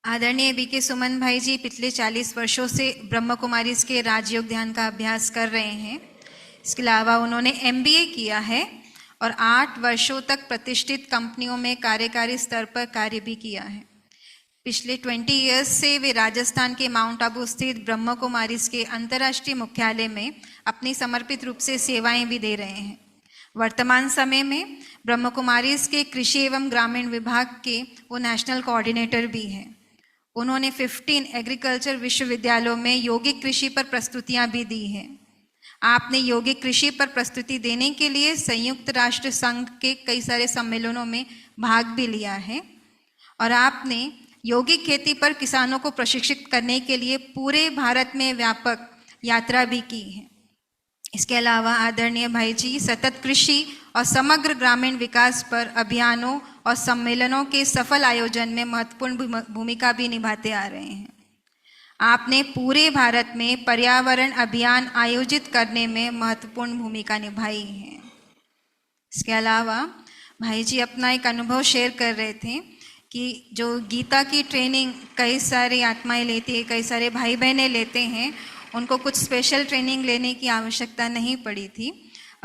आदरणीय बीके सुमन भाई जी पिछले 40 वर्षों से ब्रह्म कुमारीज के राजयोग ध्यान का अभ्यास कर रहे हैं। इसके अलावा उन्होंने MBA किया है और 8 वर्षों तक प्रतिष्ठित कंपनियों में कार्यकारी स्तर पर कार्य भी किया है। पिछले 20 इयर्स से वे राजस्थान के माउंट आबू स्थित ब्रह्म कुमारीज के अंतर्राष्ट्रीय मुख्यालय में अपनी समर्पित रूप से सेवाएं भी दे रहे हैं। वर्तमान समय में ब्रह्म कुमारीज के कृषि एवं ग्रामीण विभाग के वो नेशनल कोऑर्डिनेटर भी हैं। उन्होंने 15 एग्रीकल्चर विश्वविद्यालयों में यौगिक कृषि पर प्रस्तुतियां भी दी हैं। आपने यौगिक कृषि पर प्रस्तुति देने के लिए संयुक्त राष्ट्र संघ के कई सारे सम्मेलनों में भाग भी लिया है और आपने यौगिक खेती पर किसानों को प्रशिक्षित करने के लिए पूरे भारत में व्यापक यात्रा भी की है। इसके अलावा आदरणीय भाई जी सतत कृषि और समग्र ग्रामीण विकास पर अभियानों और सम्मेलनों के सफल आयोजन में महत्वपूर्ण भूमिका भी निभाते आ रहे हैं। आपने पूरे भारत में पर्यावरण अभियान आयोजित करने में महत्वपूर्ण भूमिका निभाई है। इसके अलावा भाई जी अपना एक अनुभव शेयर कर रहे थे कि जो गीता की ट्रेनिंग कई सारी आत्माएं लेती है, कई सारे भाई बहनें लेते हैं, उनको कुछ स्पेशल ट्रेनिंग लेने की आवश्यकता नहीं पड़ी थी।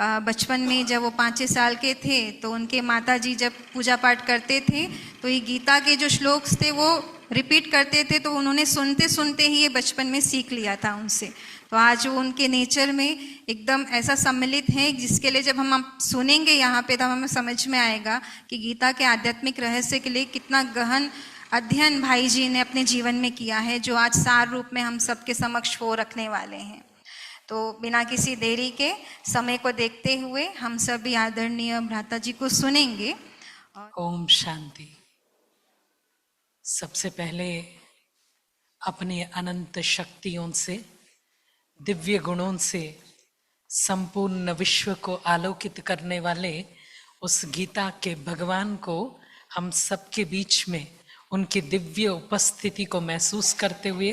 बचपन में जब वो 5-6 साल के थे तो उनके माता जी जब पूजा पाठ करते थे तो ये गीता के जो श्लोक थे वो रिपीट करते थे, तो उन्होंने सुनते सुनते ही ये बचपन में सीख लिया था उनसे। तो आज वो उनके नेचर में एकदम ऐसा सम्मिलित है जिसके लिए जब हम सुनेंगे यहाँ पे तब हमें समझ में आएगा कि गीता के आध्यात्मिक रहस्य के लिए कितना गहन अध्ययन भाई जी ने अपने जीवन में किया है, जो आज सार रूप में हम सबके समक्ष वो रखने वाले हैं। तो बिना किसी देरी के समय को देखते हुए हम सभी आदरणीय भ्राता जी को सुनेंगे। ओम शांति। सबसे पहले अपनी अनंत शक्तियों से, दिव्य गुणों से संपूर्ण विश्व को आलोकित करने वाले उस गीता के भगवान को हम सबके बीच में उनकी दिव्य उपस्थिति को महसूस करते हुए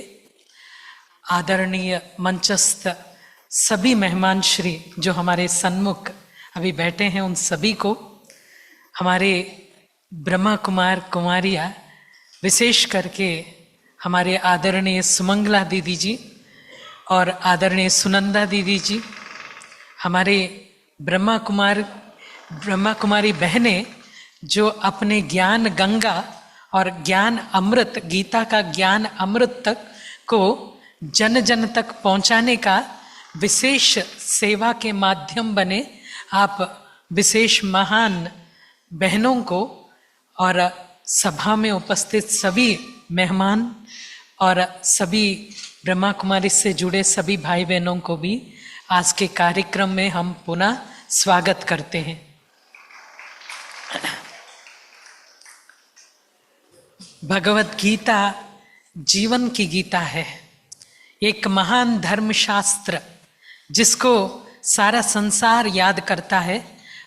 आदरणीय मंचस्थ सभी मेहमान श्री जो हमारे सन्मुख अभी बैठे हैं, उन सभी को, हमारे ब्रह्मा कुमार कुमारिया, विशेष करके हमारे आदरणीय सुमंगला दीदी जी और आदरणीय सुनंदा दीदी जी, हमारे ब्रह्मा कुमारी बहनें जो अपने ज्ञान गंगा और ज्ञान अमृत, गीता का ज्ञान अमृत तक को जन जन तक पहुंचाने का विशेष सेवा के माध्यम बने, आप विशेष महान बहनों को और सभा में उपस्थित सभी मेहमान और सभी ब्रह्मा कुमारी से जुड़े सभी भाई बहनों को भी आज के कार्यक्रम में हम पुनः स्वागत करते हैं। भगवत गीता जीवन की गीता है, एक महान धर्मशास्त्र जिसको सारा संसार याद करता है।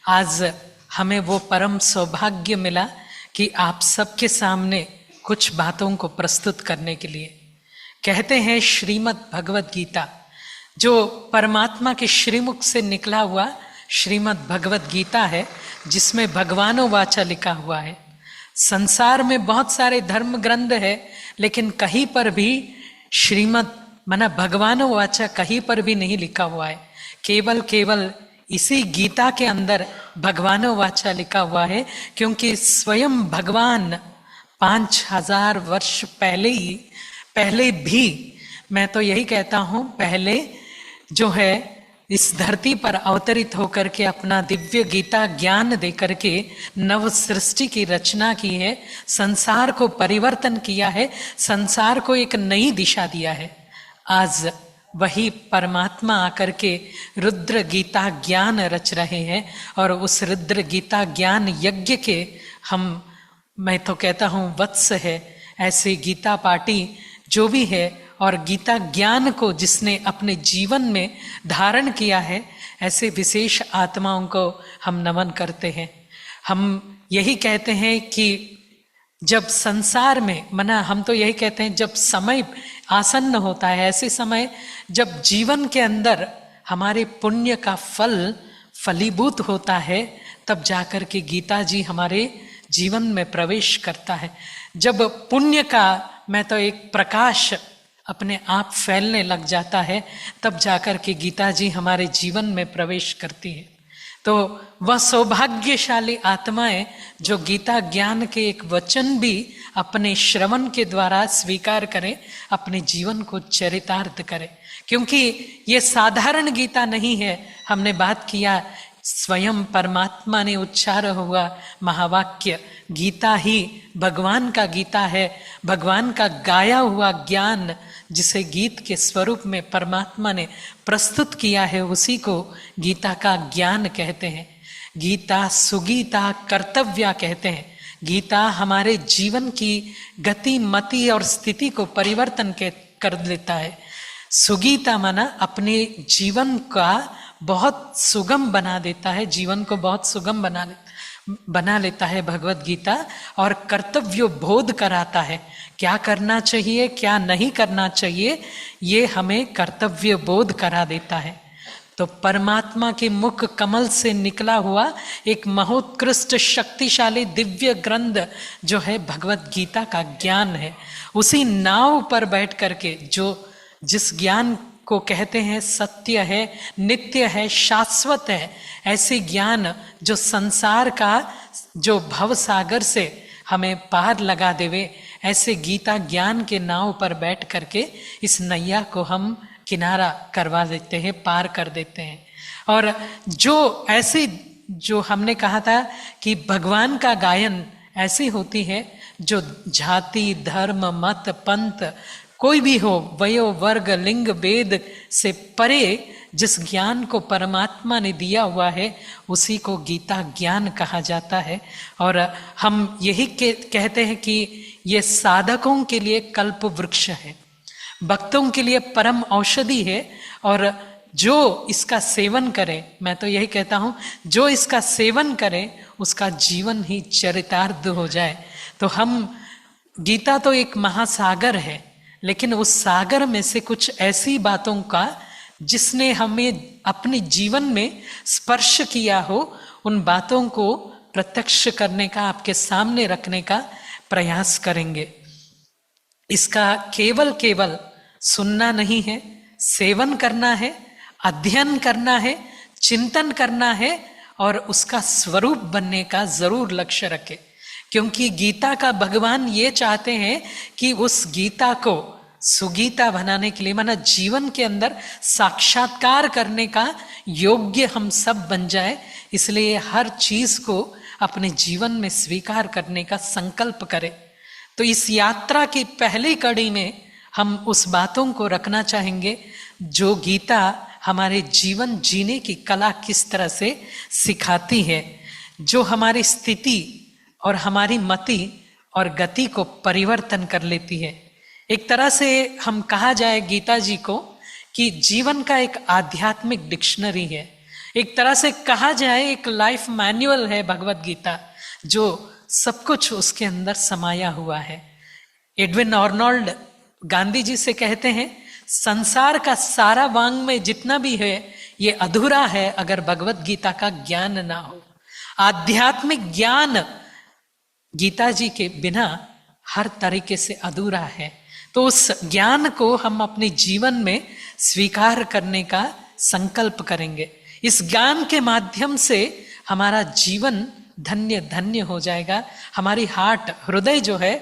आज हमें वो परम सौभाग्य मिला कि आप सबके सामने कुछ बातों को प्रस्तुत करने के लिए। कहते हैं श्रीमद् भगवत गीता, जो परमात्मा के श्रीमुख से निकला हुआ श्रीमद् भगवत गीता है, जिसमें भगवानो वाचा लिखा हुआ है। संसार में बहुत सारे धर्म ग्रंथ है, लेकिन कहीं पर भी श्रीमद् माना भगवानो वाचा कहीं पर भी नहीं लिखा हुआ है। केवल इसी गीता के अंदर भगवानो वाचा लिखा हुआ है, क्योंकि स्वयं भगवान 5000 वर्ष पहले भी, मैं तो यही कहता हूँ, पहले जो है इस धरती पर अवतरित होकर के अपना दिव्य गीता ज्ञान दे करके नव सृष्टि की रचना की है, संसार को परिवर्तन किया है, संसार को एक नई दिशा दिया है। आज वही परमात्मा आकर के रुद्र गीता ज्ञान रच रहे हैं और उस रुद्र गीता ज्ञान यज्ञ के हम, मैं तो कहता हूँ वत्स है, ऐसे गीता पार्टी जो भी है और गीता ज्ञान को जिसने अपने जीवन में धारण किया है, ऐसे विशेष आत्माओं को हम नमन करते हैं। हम यही कहते हैं कि जब संसार में, मना हम तो यही कहते हैं, जब समय आसन्न होता है, ऐसे समय जब जीवन के अंदर हमारे पुण्य का फल फलीभूत होता है, तब जाकर के गीता जी हमारे जीवन में प्रवेश करता है। जब पुण्य का मैं तो एक प्रकाश अपने आप फैलने लग जाता है, तब जाकर के गीता जी हमारे जीवन में प्रवेश करती है। तो वह सौभाग्यशाली आत्माएं जो गीता ज्ञान के एक वचन भी अपने श्रवण के द्वारा स्वीकार करें, अपने जीवन को चरितार्थ करें, क्योंकि ये साधारण गीता नहीं है। हमने बात किया, स्वयं परमात्मा ने उच्चार हुआ महावाक्य गीता ही भगवान का गीता है, भगवान का गाया हुआ ज्ञान जिसे गीत के स्वरूप में परमात्मा ने प्रस्तुत किया है, उसी को गीता का ज्ञान कहते हैं। गीता सुगीता कर्तव्या कहते हैं। गीता हमारे जीवन की गति मति और स्थिति को परिवर्तन कर देता है। सुगीता माना अपने जीवन का बहुत सुगम बना देता है, जीवन को बहुत सुगम बना लेता है भगवत गीता, और कर्तव्य बोध कराता है। क्या करना चाहिए क्या नहीं करना चाहिए, ये हमें कर्तव्य बोध करा देता है। तो परमात्मा के मुख कमल से निकला हुआ एक महोत्कृष्ट शक्तिशाली दिव्य ग्रंथ जो है भगवत गीता का ज्ञान है। उसी नाव पर बैठ करके जिस ज्ञान को कहते हैं सत्य है, नित्य है, शाश्वत है, ऐसे ज्ञान जो संसार का जो भव सागर से हमें पार लगा देवे, ऐसे गीता ज्ञान के नाव पर बैठ करके इस नैया को हम किनारा करवा देते हैं, पार कर देते हैं। और जो ऐसी जो हमने कहा था कि भगवान का गायन ऐसी होती है जो जाति धर्म मत पंथ कोई भी हो, वयो वर्ग लिंग भेद से परे जिस ज्ञान को परमात्मा ने दिया हुआ है उसी को गीता ज्ञान कहा जाता है। और हम यही कहते हैं कि ये साधकों के लिए कल्प वृक्ष है, भक्तों के लिए परम औषधि है, और जो इसका सेवन करे, मैं तो यही कहता हूँ, जो इसका सेवन करे उसका जीवन ही चरितार्थ हो जाए। तो हम गीता तो एक महासागर है, लेकिन उस सागर में से कुछ ऐसी बातों का जिसने हमें अपने जीवन में स्पर्श किया हो, उन बातों को प्रत्यक्ष करने का, आपके सामने रखने का प्रयास करेंगे। इसका केवल सुनना नहीं है, सेवन करना है, अध्ययन करना है, चिंतन करना है, और उसका स्वरूप बनने का जरूर लक्ष्य रखें। क्योंकि गीता का भगवान ये चाहते हैं कि उस गीता को सुगीता बनाने के लिए, माना जीवन के अंदर साक्षात्कार करने का योग्य हम सब बन जाए, इसलिए हर चीज को अपने जीवन में स्वीकार करने का संकल्प करें। तो इस यात्रा की पहली कड़ी में हम उस बातों को रखना चाहेंगे जो गीता हमारे जीवन जीने की कला किस तरह से सिखाती है, जो हमारी स्थिति और हमारी मति और गति को परिवर्तन कर लेती है। एक तरह से हम कहा जाए गीता जी को कि जीवन का एक आध्यात्मिक डिक्शनरी है, एक तरह से कहा जाए एक लाइफ मैनुअल है भगवत गीता, जो सब कुछ उसके अंदर समाया हुआ है। एडविन आर्नोल्ड गांधी जी से कहते हैं, संसार का सारा वांग्मय जितना भी है ये अधूरा है अगर भगवत गीता का ज्ञान ना हो। आध्यात्मिक ज्ञान गीता जी के बिना हर तरीके से अधूरा है। तो उस ज्ञान को हम अपने जीवन में स्वीकार करने का संकल्प करेंगे। इस ज्ञान के माध्यम से हमारा जीवन धन्य धन्य हो जाएगा, हमारी हार्ट हृदय जो है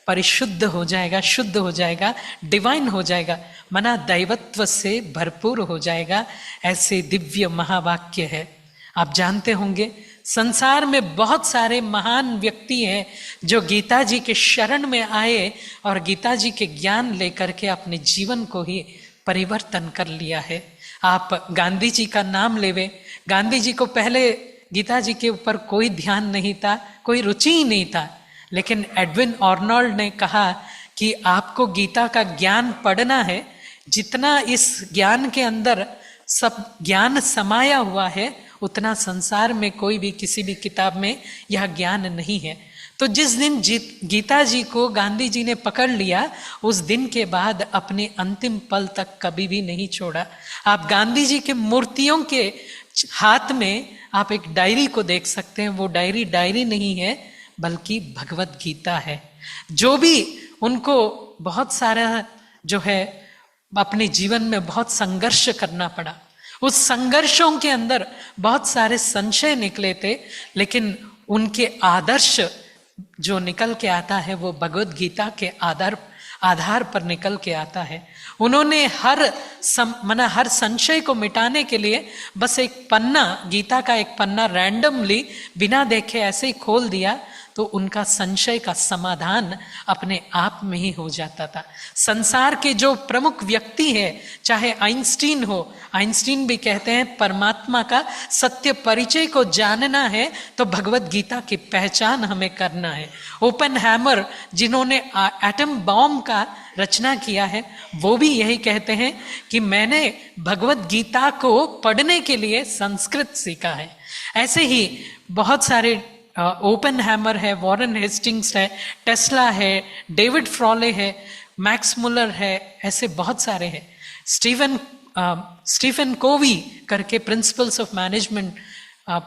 परिशुद्ध हो जाएगा, शुद्ध हो जाएगा, डिवाइन हो जाएगा, मना दैवत्व से भरपूर हो जाएगा। ऐसे दिव्य महावाक्य है। आप जानते होंगे संसार में बहुत सारे महान व्यक्ति हैं जो गीता जी के शरण में आए और गीता जी के ज्ञान लेकर के अपने जीवन को ही परिवर्तन कर लिया है। आप गांधी जी का नाम लेवे, गांधी जी को पहले गीता जी के ऊपर कोई ध्यान नहीं था, कोई रुचि ही नहीं था, लेकिन एडविन आर्नोल्ड ने कहा कि आपको गीता का ज्ञान पढ़ना है, जितना इस ज्ञान के अंदर सब ज्ञान समाया हुआ है उतना संसार में कोई भी किसी भी किताब में यह ज्ञान नहीं है। तो जिस दिन गीता जी को गांधी जी ने पकड़ लिया, उस दिन के बाद अपने अंतिम पल तक कभी भी नहीं छोड़ा। आप गांधी जी के मूर्तियों के हाथ में आप एक डायरी को देख सकते हैं। वो डायरी नहीं है बल्कि भगवत गीता है। जो भी उनको बहुत सारा जो है अपने जीवन में बहुत संघर्ष करना पड़ा। उस संघर्षों के अंदर बहुत सारे संशय निकले थे, लेकिन उनके आदर्श जो निकल के आता है वो भगवत गीता के आधार पर निकल के आता है। उन्होंने हर संशय को मिटाने के लिए बस एक पन्ना, गीता का एक पन्ना रैंडमली बिना देखे ऐसे ही खोल दिया तो उनका संशय का समाधान अपने आप में ही हो जाता था। संसार के जो प्रमुख व्यक्ति है, चाहे आइंस्टीन हो, आइंस्टीन भी कहते हैं परमात्मा का सत्य परिचय को जानना है तो भगवत गीता की पहचान हमें करना है। ओपेनहैमर जिन्होंने एटम बॉम्ब का रचना किया है, वो भी यही कहते हैं कि मैंने भगवत गीता को पढ़ने के लिए संस्कृत सीखा है। ऐसे ही बहुत सारे ओपेनहैमर है, वॉरेन हेस्टिंग्स है, टेस्ला है, डेविड फ्रॉले है, मैक्स मुलर है, ऐसे बहुत सारे हैं। स्टीफन कोवी करके प्रिंसिपल्स ऑफ मैनेजमेंट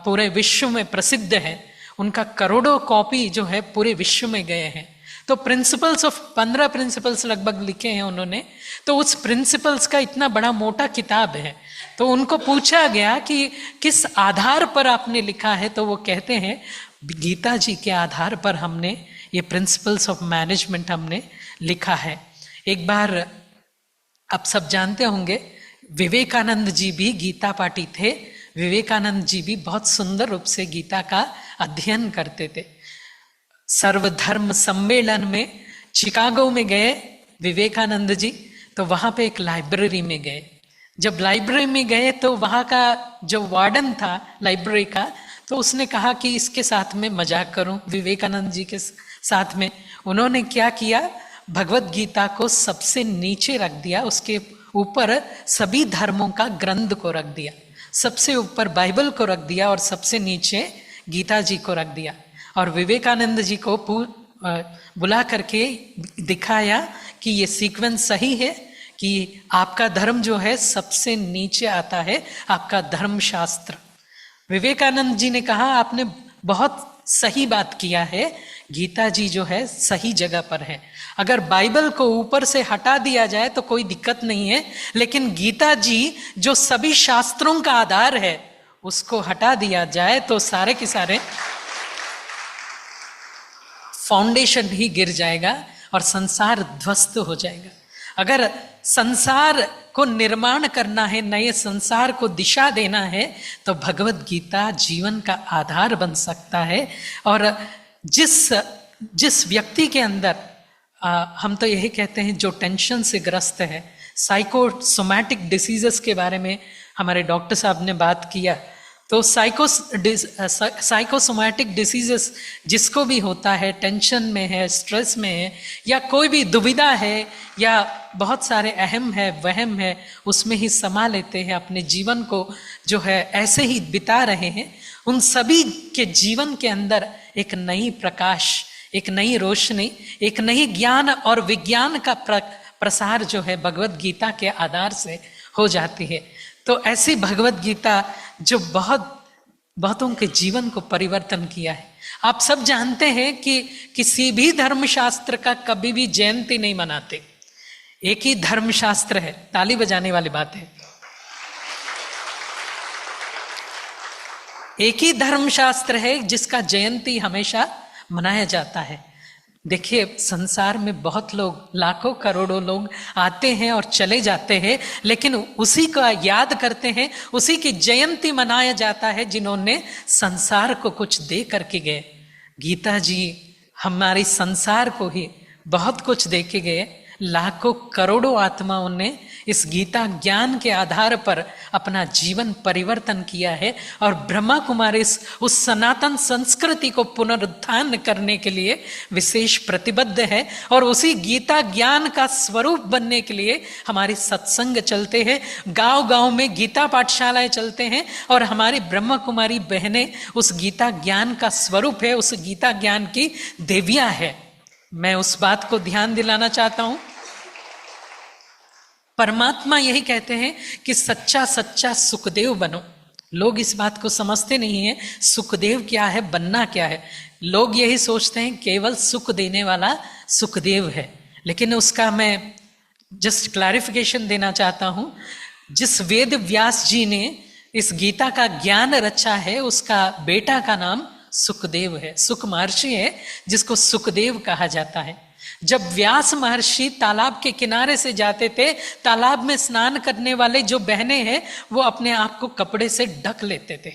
पूरे विश्व में प्रसिद्ध है। उनका करोड़ों कॉपी जो है पूरे विश्व में गए हैं। तो 15 प्रिंसिपल्स लगभग लिखे हैं उन्होंने। तो उस प्रिंसिपल्स का इतना बड़ा मोटा किताब है। तो उनको पूछा गया कि किस आधार पर आपने लिखा है, तो वो कहते हैं गीता जी के आधार पर हमने ये प्रिंसिपल्स ऑफ मैनेजमेंट हमने लिखा है। एक बार आप सब जानते होंगे विवेकानंद जी भी गीता पाठी थे। विवेकानंद जी भी बहुत सुंदर रूप से गीता का अध्ययन करते थे। सर्वधर्म सम्मेलन में शिकागो में गए विवेकानंद जी, तो वहाँ पे एक लाइब्रेरी में गए। जब लाइब्रेरी में गए तो वहाँ का जो वार्डन था लाइब्रेरी का, तो उसने कहा कि इसके साथ में मजाक करूं विवेकानंद जी के साथ में। उन्होंने क्या किया, भगवत गीता को सबसे नीचे रख दिया, उसके ऊपर सभी धर्मों का ग्रंथ को रख दिया, सबसे ऊपर बाइबल को रख दिया और सबसे नीचे गीता जी को रख दिया। और विवेकानंद जी को बुला करके दिखाया कि ये सीक्वेंस सही है कि आपका धर्म जो है सबसे नीचे आता है, आपका धर्मशास्त्र। विवेकानंद जी ने कहा आपने बहुत सही बात किया है, गीता जी जो है सही जगह पर है। अगर बाइबल को ऊपर से हटा दिया जाए तो कोई दिक्कत नहीं है, लेकिन गीता जी जो सभी शास्त्रों का आधार है उसको हटा दिया जाए तो सारे के सारे फाउंडेशन ही गिर जाएगा और संसार ध्वस्त हो जाएगा। अगर संसार को निर्माण करना है, नए संसार को दिशा देना है, तो भगवत गीता जीवन का आधार बन सकता है। और जिस व्यक्ति के अंदर हम तो यही कहते हैं जो टेंशन से ग्रस्त है, साइकोसोमैटिक डिसीजेस के बारे में हमारे डॉक्टर साहब ने बात किया, तो साइकोसोमैटिक डिसीजेस जिसको भी होता है, टेंशन में है, स्ट्रेस में है, या कोई भी दुविधा है, या बहुत सारे अहम है, वहम है, उसमें ही समा लेते हैं, अपने जीवन को जो है ऐसे ही बिता रहे हैं, उन सभी के जीवन के अंदर एक नई प्रकाश, एक नई रोशनी, एक नई ज्ञान और विज्ञान का प्रसार जो है भगवत गीता के आधार से हो जाती है। तो ऐसी भगवत गीता जो बहुतों के जीवन को परिवर्तन किया है। आप सब जानते हैं कि किसी भी धर्मशास्त्र का कभी भी जयंती नहीं मनाते। एक ही धर्मशास्त्र है, ताली बजाने वाली बात है, एक ही धर्मशास्त्र है जिसका जयंती हमेशा मनाया जाता है। देखिए संसार में बहुत लोग, लाखों करोड़ों लोग आते हैं और चले जाते हैं, लेकिन उसी का याद करते हैं, उसी की जयंती मनाया जाता है जिन्होंने संसार को कुछ दे करके गए। गीता जी हमारी संसार को ही बहुत कुछ दे के गए। लाखों करोड़ों आत्माओं ने इस गीता ज्ञान के आधार पर अपना जीवन परिवर्तन किया है और ब्रह्मा कुमारी उस सनातन संस्कृति को पुनरुत्थान करने के लिए विशेष प्रतिबद्ध है। और उसी गीता ज्ञान का स्वरूप बनने के लिए हमारी सत्संग चलते हैं, गांव-गांव में गीता पाठशालाएं चलते हैं और हमारी ब्रह्मा कुमारी बहनें उस गीता ज्ञान का स्वरूप है, उस गीता ज्ञान की देवियां है। मैं उस बात को ध्यान दिलाना चाहता हूं। परमात्मा यही कहते हैं कि सच्चा सच्चा सुखदेव बनो। लोग इस बात को समझते नहीं है, सुखदेव क्या है, बनना क्या है। लोग यही सोचते हैं केवल सुख देने वाला सुखदेव है, लेकिन उसका मैं जस्ट क्लैरिफिकेशन देना चाहता हूँ। जिस वेद व्यास जी ने इस गीता का ज्ञान रचा है, उसका बेटा का नाम सुखदेव है, सुख महर्षि है, जिसको सुखदेव कहा जाता है। जब व्यास महर्षि तालाब के किनारे से जाते थे, तालाब में स्नान करने वाले जो बहनें हैं वो अपने आप को कपड़े से ढक लेते थे।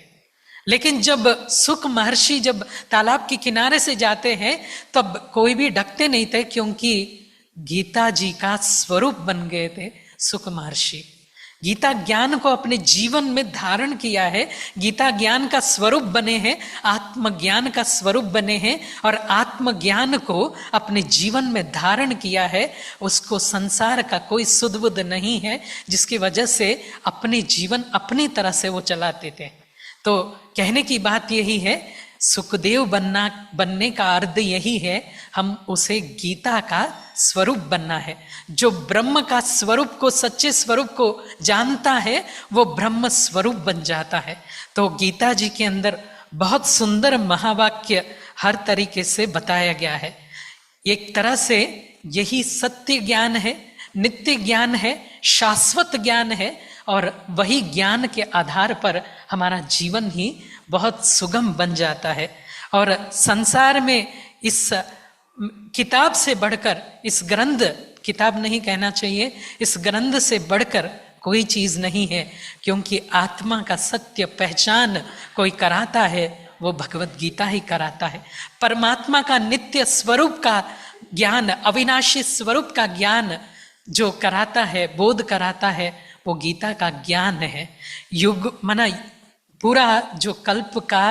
लेकिन जब सुख महर्षि जब तालाब के किनारे से जाते हैं तब कोई भी ढकते नहीं थे, क्योंकि गीता जी का स्वरूप बन गए थे सुख महर्षि। गीता ज्ञान को अपने जीवन में धारण किया है, गीता ज्ञान का स्वरूप बने हैं, आत्मज्ञान का स्वरूप बने हैं और आत्मज्ञान को अपने जीवन में धारण किया है। उसको संसार का कोई सुध बुध नहीं है, जिसकी वजह से अपने जीवन अपनी तरह से वो चलाते थे। तो कहने की बात यही है, सुखदेव बनने का अर्थ यही है, हम उसे गीता का स्वरूप बनना है। जो ब्रह्म का स्वरूप को, सच्चे स्वरूप को जानता है, वो ब्रह्म स्वरूप बन जाता है। तो गीता जी के अंदर बहुत सुंदर महावाक्य हर तरीके से बताया गया है। एक तरह से यही सत्य ज्ञान है, नित्य ज्ञान है, शाश्वत ज्ञान है, और वही ज्ञान के आधार पर हमारा जीवन ही बहुत सुगम बन जाता है। और संसार में इस किताब से बढ़कर, इस ग्रंथ, किताब नहीं कहना चाहिए, इस ग्रंथ से बढ़कर कोई चीज नहीं है, क्योंकि आत्मा का सत्य पहचान कोई कराता है, वो भगवत गीता ही कराता है। परमात्मा का नित्य स्वरूप का ज्ञान, अविनाशी स्वरूप का ज्ञान जो कराता है, बोध कराता है, वो गीता का ज्ञान है। युग माना पूरा जो कल्प का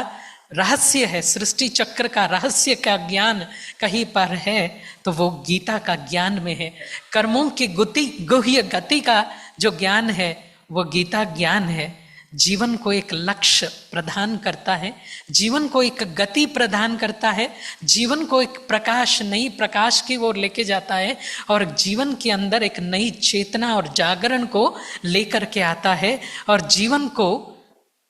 रहस्य है, सृष्टि चक्र का रहस्य का ज्ञान कहीं पर है तो वो गीता का ज्ञान में है। कर्मों की गुह्य गति का जो ज्ञान है वो गीता ज्ञान है। जीवन को एक लक्ष्य प्रदान करता है, जीवन को एक गति प्रदान करता है, जीवन को एक प्रकाश, नई प्रकाश की ओर लेके जाता है, और जीवन के अंदर एक नई चेतना और जागरण को लेकर के आता है, और जीवन को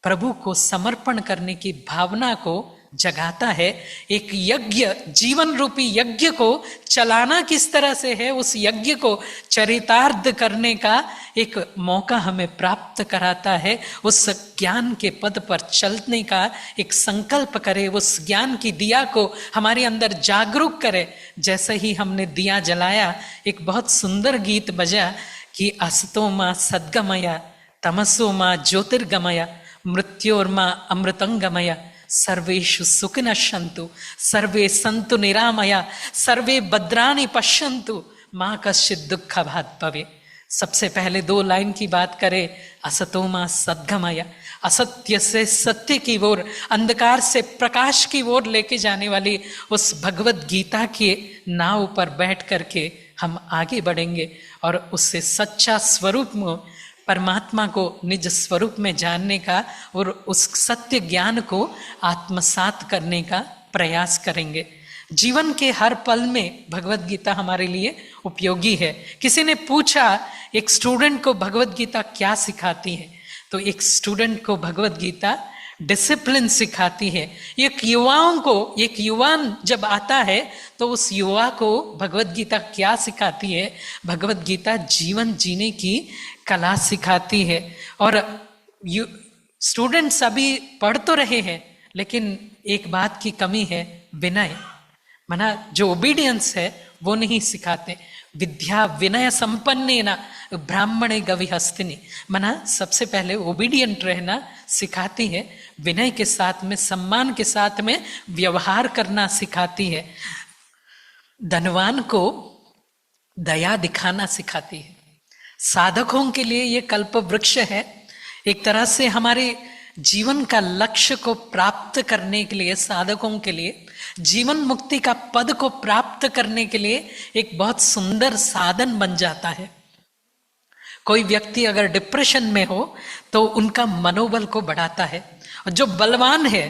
प्रभु को समर्पण करने की भावना को जगाता है। एक यज्ञ, जीवन रूपी यज्ञ को चलाना किस तरह से है, उस यज्ञ को चरितार्थ करने का एक मौका हमें प्राप्त कराता है। उस ज्ञान के पद पर चलने का एक संकल्प करे, उस ज्ञान की दिया को हमारे अंदर जागरूक करे। जैसे ही हमने दिया जलाया, एक बहुत सुंदर गीत बजा कि असतो मां सद्गमया, तमसो मां ज्योतिर्गमया, मृत्योर्मा अमृतंगमया, सर्वेषु सुखिनः सन्तु, सर्वे सन्तु निरामया, सर्वे भद्राणि पश्यन्तु, मां कश्चित् दुःखभाग् भवेत्। सबसे पहले 2 लाइन की बात करें, असतो मां सद्गमया, असत्य से सत्य की ओर, अंधकार से प्रकाश की ओर लेके जाने वाली उस भगवत गीता के नाव पर बैठ करके हम आगे बढ़ेंगे और उससे सच्चा स्वरूप में, परमात्मा को निज स्वरूप में जानने का और उस सत्य ज्ञान को आत्मसात करने का प्रयास करेंगे। जीवन के हर पल में भगवत गीता हमारे लिए उपयोगी है। किसी ने पूछा एक स्टूडेंट को भगवत गीता क्या सिखाती है, तो एक स्टूडेंट को भगवत गीता डिसिप्लिन सिखाती है। एक युवा जब आता है तो उस युवा को भगवत गीता क्या सिखाती है? भगवत गीता जीवन जीने की कला सिखाती है। और स्टूडेंट्स अभी पढ़ तो रहे हैं, लेकिन एक बात की कमी है, विनय, माना जो ओबीडियंस है वो नहीं सिखाते। विद्या विनय संपन्नेन ब्राह्मणे गविहस्तिनि, माना सबसे पहले ओबीडियंट रहना सिखाती है, विनय के साथ में, सम्मान के साथ में व्यवहार करना सिखाती है, धनवान को दया दिखाना सिखाती है। साधकों के लिए ये कल्प वृक्ष है। एक तरह से हमारे जीवन का लक्ष्य को प्राप्त करने के लिए, साधकों के लिए जीवन मुक्ति का पद को प्राप्त करने के लिए एक बहुत सुंदर साधन बन जाता है। कोई व्यक्ति अगर डिप्रेशन में हो तो उनका मनोबल को बढ़ाता है, और जो बलवान है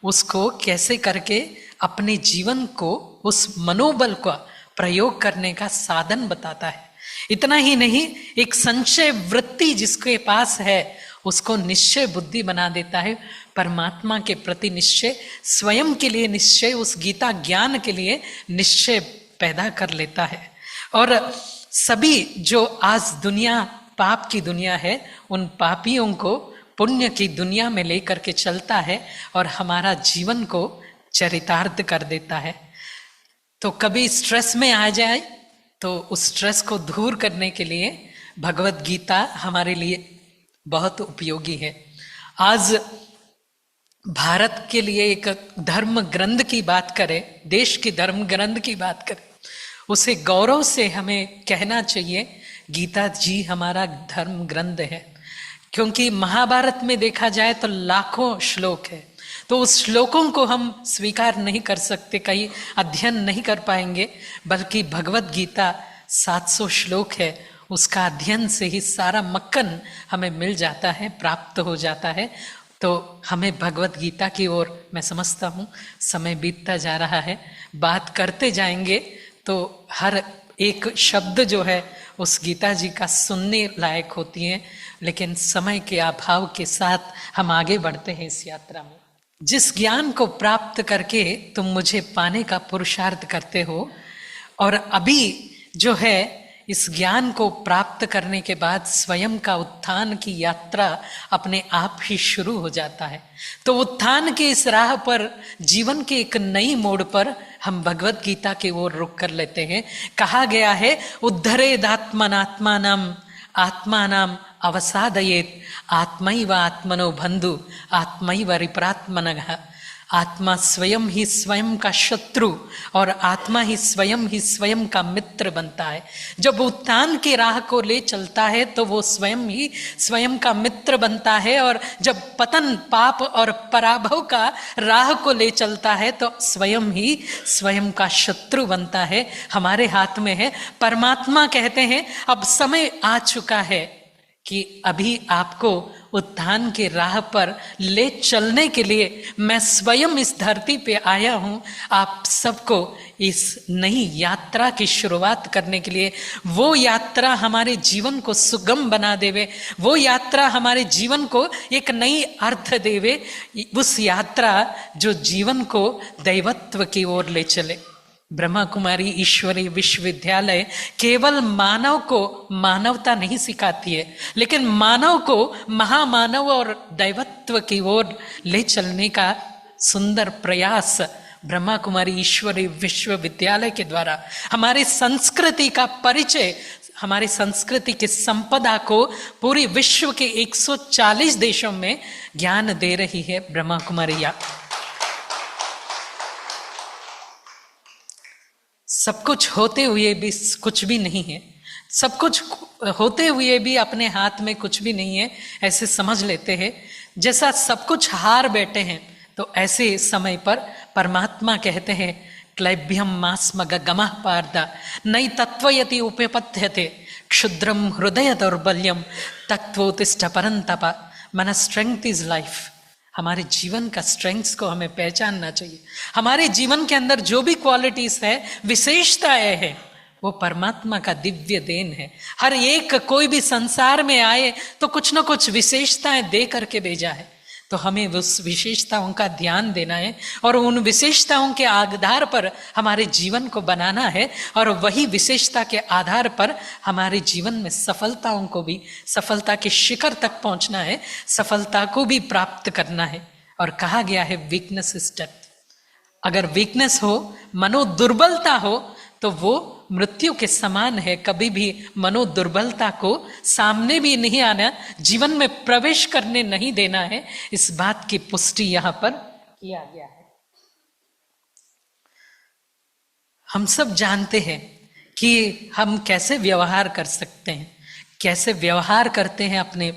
उसको कैसे करके अपने जीवन को, उस मनोबल का प्रयोग करने का साधन बताता है। इतना ही नहीं, एक संशय वृत्ति जिसके पास है उसको निश्चय बुद्धि बना देता है। परमात्मा के प्रति निश्चय, स्वयं के लिए निश्चय, उस गीता ज्ञान के लिए निश्चय पैदा कर लेता है। और सभी जो आज दुनिया पाप की दुनिया है, उन पापियों को पुण्य की दुनिया में लेकर के चलता है और हमारा जीवन को चरितार्थ कर देता है। तो कभी स्ट्रेस में आ जाए तो उस स्ट्रेस को दूर करने के लिए भगवत गीता हमारे लिए बहुत उपयोगी है। आज भारत के लिए एक धर्म ग्रंथ की बात करें, देश की धर्म ग्रंथ की बात करें, उसे गौरव से हमें कहना चाहिए गीता जी हमारा धर्म ग्रंथ है। क्योंकि महाभारत में देखा जाए तो लाखों श्लोक है, तो उस श्लोकों को हम स्वीकार नहीं कर सकते, कहीं अध्ययन नहीं कर पाएंगे, बल्कि भगवत गीता 700 श्लोक है, उसका अध्ययन से ही सारा मक्खन हमें मिल जाता है, प्राप्त हो जाता है। तो हमें भगवत गीता की ओर मैं समझता हूँ समय बीतता जा रहा है, बात करते जाएंगे तो हर एक शब्द जो है उस गीता जी का सुनने लायक होती है, लेकिन समय के अभाव के साथ हम आगे बढ़ते हैं इस यात्रा में। जिस ज्ञान को प्राप्त करके तुम मुझे पाने का पुरुषार्थ करते हो, और अभी जो है इस ज्ञान को प्राप्त करने के बाद स्वयं का उत्थान की यात्रा अपने आप ही शुरू हो जाता है। तो उत्थान के इस राह पर, जीवन के एक नई मोड़ पर हम भगवत गीता की ओर रुख कर लेते हैं। कहा गया है उद्धरेदात्मनात्मानम आत्मानाम अवसादयेत आत्मैव आत्मनो बंधु आत्मैव रिपरात्मनः। आत्मा स्वयं ही स्वयं का शत्रु और आत्मा ही स्वयं का मित्र बनता है। जब उत्थान की राह को ले चलता है तो वो स्वयं ही स्वयं का मित्र बनता है, और जब पतन पाप और पराभव का राह को ले चलता है तो स्वयं ही स्वयं का शत्रु बनता है। हमारे हाथ में है। परमात्मा कहते हैं अब समय आ चुका है कि अभी आपको उत्थान के राह पर ले चलने के लिए मैं स्वयं इस धरती पे आया हूँ, आप सबको इस नई यात्रा की शुरुआत करने के लिए। वो यात्रा हमारे जीवन को सुगम बना देवे, वो यात्रा हमारे जीवन को एक नई अर्थ देवे, उस यात्रा जो जीवन को दैवत्व की ओर ले चले। ब्रह्मा कुमारी ईश्वरीय विश्वविद्यालय केवल मानव को मानवता नहीं सिखाती है, लेकिन मानव को महामानव और दैवत्व की ओर ले चलने का सुंदर प्रयास ब्रह्मा कुमारी ईश्वरीय विश्वविद्यालय के द्वारा हमारी संस्कृति का परिचय, हमारी संस्कृति की संपदा को पूरे विश्व के 140 देशों में ज्ञान दे रही है ब्रह्मा कुमारी। सब कुछ होते हुए भी कुछ भी नहीं है, सब कुछ होते हुए भी अपने हाथ में कुछ भी नहीं है, ऐसे समझ लेते हैं। जैसा सब कुछ हार बैठे हैं, तो ऐसे समय पर परमात्मा कहते हैं क्लैभ्यम मास्म गगमः पार्थ नई तत्वयति उपपद्यते क्षुद्रम हृदय दौर्बल्यम तत्वोत्तिष्ठ परंतप। मन स्ट्रेंथ इज लाइफ। हमारे जीवन का स्ट्रेंथ्स को हमें पहचानना चाहिए। हमारे जीवन के अंदर जो भी क्वालिटीज है, विशेषताएं हैं, वो परमात्मा का दिव्य देन है। हर एक कोई भी संसार में आए तो कुछ ना कुछ विशेषताएं दे करके भेजा है, तो हमें उस विशेषताओं का ध्यान देना है और उन विशेषताओं के आधार पर हमारे जीवन को बनाना है, और वही विशेषता के आधार पर हमारे जीवन में सफलताओं को भी, सफलता के शिखर तक पहुंचना है, सफलता को भी प्राप्त करना है। और कहा गया है वीकनेस इज डेथ। अगर वीकनेस हो, मनोदुर्बलता हो, तो वो मृत्यु के समान है। कभी भी मनोदुर्बलता को सामने भी नहीं आना, जीवन में प्रवेश करने नहीं देना है। इस बात की पुष्टि यहां पर किया गया है। हम सब जानते हैं कि हम कैसे व्यवहार कर सकते हैं, कैसे व्यवहार करते हैं अपने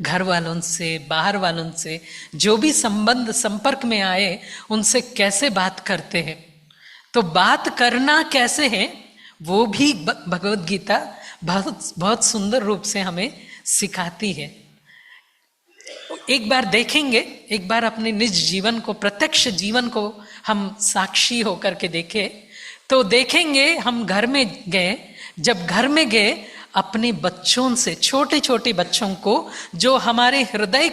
घर वालों से, बाहर वालों से, जो भी संबंध संपर्क में आए उनसे कैसे बात करते हैं। तो बात करना कैसे है वो भी भगवत गीता बहुत सुंदर रूप से हमें सिखाती है। एक बार देखेंगे, एक बार अपने निज जीवन को, प्रत्यक्ष जीवन को हम साक्षी होकर के देखें तो देखेंगे हम घर में गए, जब घर में गए अपने बच्चों से, छोटे छोटे बच्चों को जो हमारे हृदय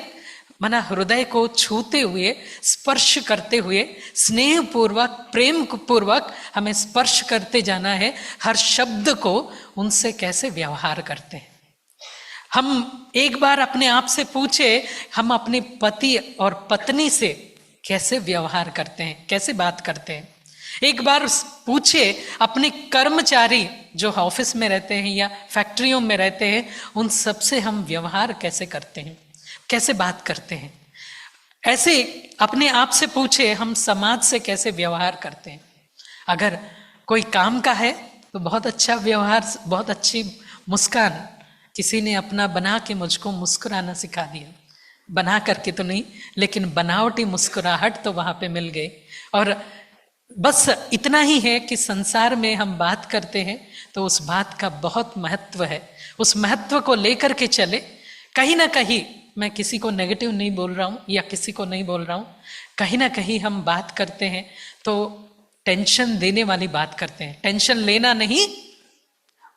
माना हृदय को छूते हुए, स्पर्श करते हुए, स्नेह पूर्वक, प्रेम पूर्वक हमें स्पर्श करते जाना है। हर शब्द को उनसे कैसे व्यवहार करते हैं। हम एक बार अपने आप से पूछे, हम अपने पति और पत्नी से कैसे व्यवहार करते हैं, कैसे बात करते हैं। एक बार पूछे अपने कर्मचारी जो ऑफिस में रहते हैं या फैक्ट्रियों में रहते हैं, उन सब से हम व्यवहार कैसे करते हैं, कैसे बात करते हैं। ऐसे अपने आप से पूछे हम समाज से कैसे व्यवहार करते हैं। अगर कोई काम का है तो बहुत अच्छा व्यवहार, बहुत अच्छी मुस्कान। किसी ने अपना बना के मुझको मुस्कुराना सिखा दिया, बना करके तो नहीं, लेकिन बनावटी मुस्कुराहट तो वहां पे मिल गई। और बस इतना ही है कि संसार में हम बात करते हैं तो उस बात का बहुत महत्व है। उस महत्व को लेकर के चले। कहीं ना कहीं मैं किसी को नेगेटिव नहीं बोल रहा हूँ या किसी को नहीं बोल रहा हूँ, कहीं ना कहीं हम बात करते हैं तो टेंशन देने वाली बात करते हैं। टेंशन लेना नहीं,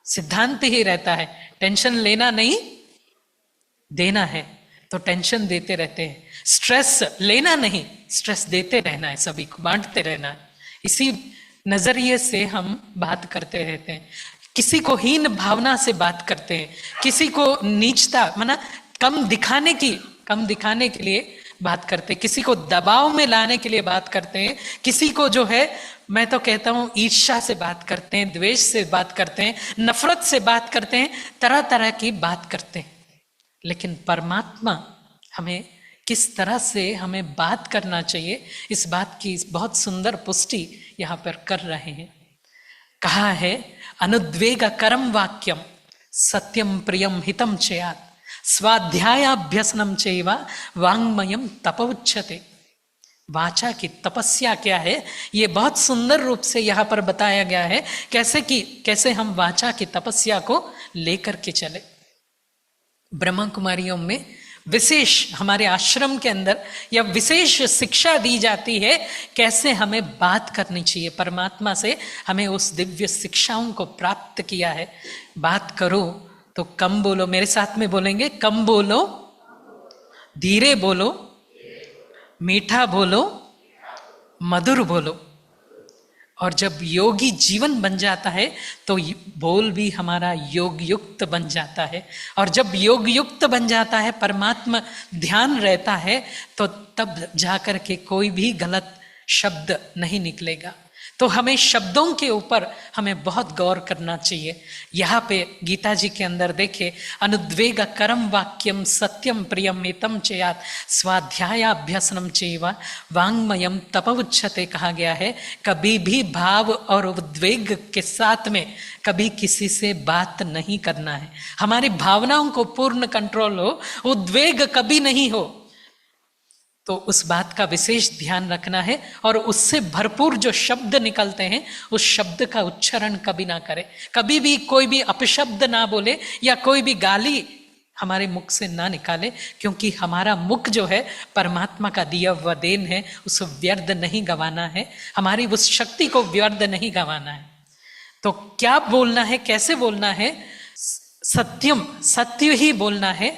सिद्धांत ही रहता है, टेंशन लेना नहीं देना है, तो टेंशन देते रहते हैं। स्ट्रेस लेना नहीं, स्ट्रेस देते रहना है, सभी को बांटते रहना है। इसी नजरिए से हम बात करते रहते हैं। किसी को हीन भावना से बात करते हैं, किसी को नीचता माना कम दिखाने के लिए बात करते हैं, किसी को दबाव में लाने के लिए बात करते हैं, किसी को जो है मैं तो कहता हूं ईर्ष्या से बात करते हैं, द्वेष से बात करते हैं, नफरत से बात करते हैं, तरह तरह की बात करते हैं। लेकिन परमात्मा हमें किस तरह से हमें बात करना चाहिए, इस बात की बहुत सुंदर पुष्टि यहाँ पर कर रहे हैं। कहा है अनुद्वेगकरम वाक्यम सत्यम प्रियम हितम चयात् स्वाध्यायाभ्यसनम चैव वाङ्मयम तपोच्यते। वाचा की तपस्या क्या है, ये बहुत सुंदर रूप से यहाँ पर बताया गया है। कैसे हम वाचा की तपस्या को लेकर के चले। ब्रह्मा कुमारियों में विशेष हमारे आश्रम के अंदर या विशेष शिक्षा दी जाती है कैसे हमें बात करनी चाहिए परमात्मा से। हमें उस दिव्य शिक्षाओं को प्राप्त किया है। बात करो तो कम बोलो, मेरे साथ में बोलेंगे, कम बोलो, धीरे बोलो, मीठा बोलो, मधुर बोलो। और जब योगी जीवन बन जाता है तो बोल भी हमारा योग युक्त बन जाता है। और जब योग युक्त बन जाता है, परमात्मा ध्यान रहता है, तो तब जाकर के कोई भी गलत शब्द नहीं निकलेगा। तो हमें शब्दों के ऊपर हमें बहुत गौर करना चाहिए। यहाँ पे गीता जी के अंदर देखे, अनुद्वेगकरम वाक्यम सत्यम प्रियम हितम चयात् स्वाध्यायाभ्यसनम चैव वाङ्मयम तपोच्यते कहा गया है। कभी भी भाव और उद्वेग के साथ में कभी किसी से बात नहीं करना है। हमारी भावनाओं को पूर्ण कंट्रोल हो, उद्वेग कभी नहीं हो, तो उस बात का विशेष ध्यान रखना है। और उससे भरपूर जो शब्द निकलते हैं उस शब्द का उच्चारण कभी ना करें। कभी भी कोई भी अपशब्द ना बोले या कोई भी गाली हमारे मुख से ना निकाले, क्योंकि हमारा मुख जो है परमात्मा का दिया हुआ देन है, उसे व्यर्थ नहीं गंवाना है। हमारी उस शक्ति को व्यर्थ नहीं गंवाना है। तो क्या बोलना है, कैसे बोलना है? सत्यम, सत्य ही बोलना है,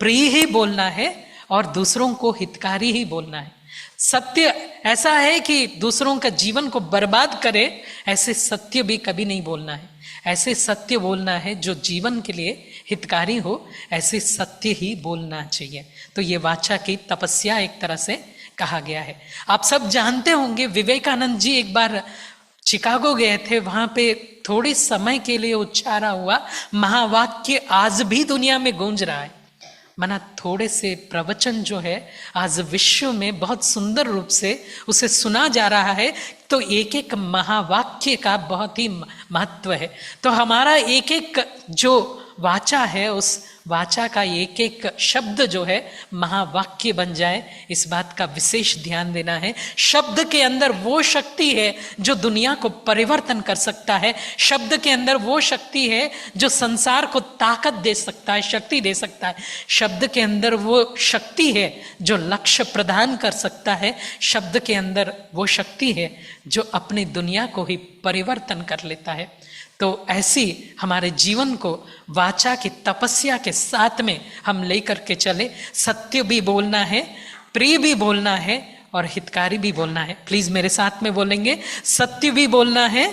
प्रिय ही बोलना है और दूसरों को हितकारी ही बोलना है। सत्य ऐसा है कि दूसरों का जीवन को बर्बाद करे, ऐसे सत्य भी कभी नहीं बोलना है। ऐसे सत्य बोलना है जो जीवन के लिए हितकारी हो, ऐसे सत्य ही बोलना चाहिए। तो ये वाचा की तपस्या एक तरह से कहा गया है। आप सब जानते होंगे विवेकानंद जी एक बार चिकागो गए थे, वहां पे थोड़े समय के लिए उच्चारा हुआ महावाक्य आज भी दुनिया में गूंज रहा है। माना थोड़े से प्रवचन जो है आज विश्व में बहुत सुंदर रूप से उसे सुना जा रहा है। तो एक एक महावाक्य का बहुत ही महत्व है। तो हमारा एक एक जो वाचा है, उस वाचा का एक एक शब्द जो है महावाक्य बन जाए, इस बात का विशेष ध्यान देना है। शब्द के अंदर वो शक्ति है जो दुनिया को परिवर्तन कर सकता है। शब्द के अंदर वो शक्ति है जो संसार को ताकत दे सकता है, शक्ति दे सकता है। शब्द के अंदर वो शक्ति है जो लक्ष्य प्रदान कर सकता है। शब्द के अंदर वो शक्ति है जो अपनी दुनिया को ही परिवर्तन कर लेता है। तो ऐसी हमारे जीवन को वाचा की तपस्या के साथ में हम लेकर के चले। सत्य भी बोलना है, प्रिय भी बोलना है और हितकारी भी बोलना है। प्लीज मेरे साथ में बोलेंगे, सत्य भी बोलना है,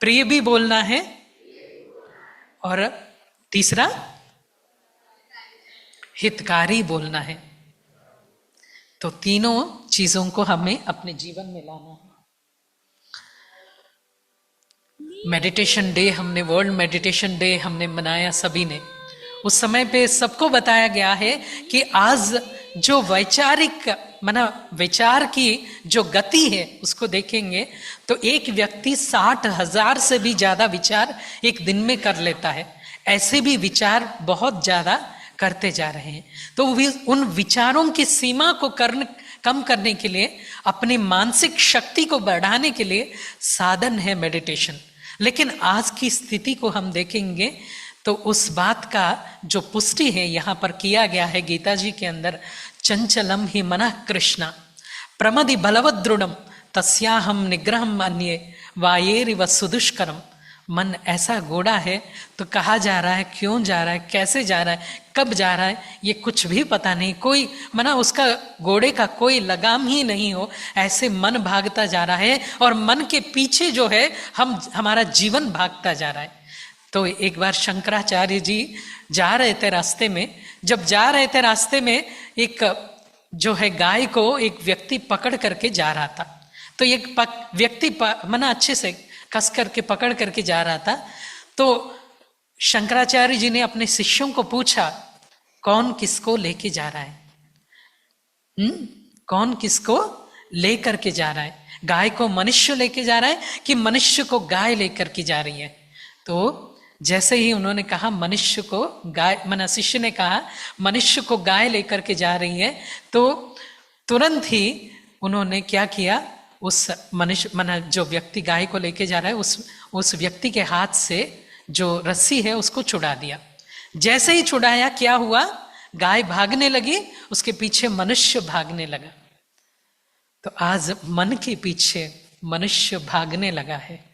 प्रिय भी बोलना है और तीसरा हितकारी बोलना है। तो तीनों चीजों को हमें अपने जीवन में लाना है। मेडिटेशन डे हमने, वर्ल्ड मेडिटेशन डे हमने मनाया सभी ने। उस समय पे सबको बताया गया है कि आज जो वैचारिक विचार की जो गति है उसको देखेंगे तो एक व्यक्ति 60,000 से भी ज्यादा विचार एक दिन में कर लेता है। ऐसे भी विचार बहुत ज्यादा करते जा रहे हैं। तो उन विचारों की सीमा को कम करने के लिए, अपनी मानसिक शक्ति को बढ़ाने के लिए साधन है मेडिटेशन। लेकिन आज की स्थिति को हम देखेंगे तो उस बात का जो पुष्टि है यहाँ पर किया गया है गीता जी के अंदर, चंचलम ही मनः कृष्णा प्रमदि बलवद दृढ़म तस्याहम निग्रहम अन्ये वायेरिव सुदुष्करम। मन ऐसा घोड़ा है तो कहाँ जा रहा है, क्यों जा रहा है, कैसे जा रहा है, कब जा रहा है, ये कुछ भी पता नहीं। कोई उसका घोड़े का कोई लगाम ही नहीं हो, ऐसे मन भागता जा रहा है और मन के पीछे जो है हमारा जीवन भागता जा रहा है। तो एक बार शंकराचार्य जी जा रहे थे रास्ते में, जब जा रहे थे रास्ते में एक जो है गाय को एक व्यक्ति पकड़ करके जा रहा था। तो एक व्यक्ति अच्छे से कस करके पकड़ करके जा रहा था। तो शंकराचार्य जी ने अपने शिष्यों को पूछा, कौन किसको लेके जा रहा है? कौन किसको लेकर के जा रहा है? गाय को मनुष्य लेके जा रहा है कि मनुष्य को गाय लेकर के जा रही है? तो जैसे ही उन्होंने कहा मनुष्य को गाय, शिष्य ने कहा मनुष्य को गाय लेकर के जा रही है, तो तुरंत ही उन्होंने क्या किया, उस मनुष्य जो व्यक्ति गाय को लेके जा रहा है उस व्यक्ति के हाथ से जो रस्सी है उसको छुड़ा दिया। जैसे ही छुड़ाया क्या हुआ, गाय भागने लगी, उसके पीछे मनुष्य भागने लगा। तो आज मन के पीछे मनुष्य भागने लगा है।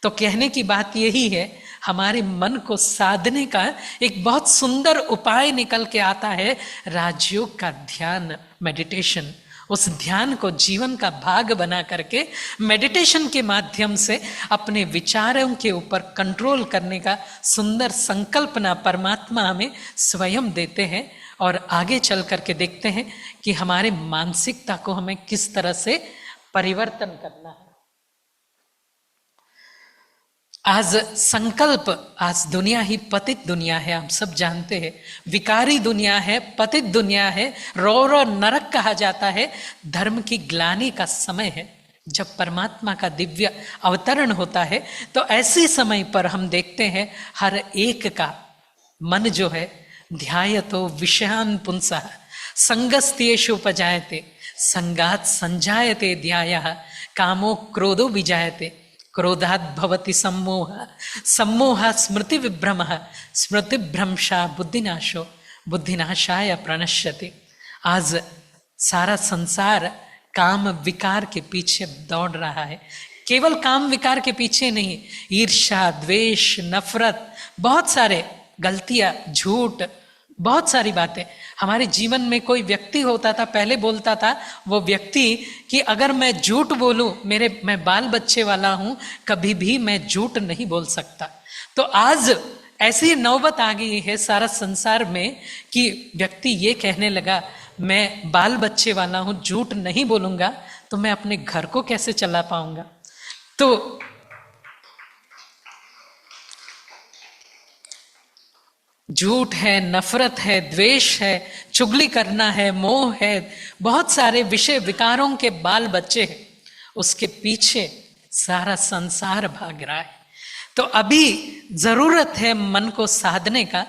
तो कहने की बात यही है, हमारे मन को साधने का एक बहुत सुंदर उपाय निकल के आता है, राजयोग का ध्यान, मेडिटेशन। उस ध्यान को जीवन का भाग बना करके मेडिटेशन के माध्यम से अपने विचारों के ऊपर कंट्रोल करने का सुंदर संकल्पना परमात्मा हमें स्वयं देते हैं। और आगे चल करके देखते हैं कि हमारे मानसिकता को हमें किस तरह से परिवर्तन करना है। आज संकल्प, आज दुनिया ही पतित दुनिया है, हम सब जानते हैं। विकारी दुनिया है, पतित दुनिया है, रो नरक कहा जाता है। धर्म की ग्लानि का समय है, जब परमात्मा का दिव्य अवतरण होता है। तो ऐसे समय पर हम देखते हैं हर एक का मन जो है, ध्यायतो विषयान पुंसः संगस्त्येषु उपजायते संगात संजायते ध्यायः कामो क्रोधो विजायते क्रोधात् भवति सम्मोह सम्मोह स्मृति विभ्रमः स्मृति भ्रंशा बुद्धिनाशो बुद्धिनाशाय प्रणश्यति। आज सारा संसार काम विकार के पीछे दौड़ रहा है। केवल काम विकार के पीछे नहीं, ईर्ष्या, द्वेष, नफरत, बहुत सारे गलतियां, झूठ, बहुत सारी बातें। हमारे जीवन में कोई व्यक्ति होता था, पहले बोलता था वो व्यक्ति कि अगर मैं झूठ बोलूं, मैं बाल बच्चे वाला हूं, कभी भी मैं झूठ नहीं बोल सकता। तो आज ऐसी नौबत आ गई है सारा संसार में कि व्यक्ति ये कहने लगा, मैं बाल बच्चे वाला हूं, झूठ नहीं बोलूंगा तो मैं अपने घर को कैसे चला पाऊंगा। तो झूठ है, नफरत है, द्वेष है, चुगली करना है, मोह है, बहुत सारे विषय विकारों के बाल बच्चे हैं, उसके पीछे सारा संसार भाग रहा है। तो अभी जरूरत है मन को साधने का।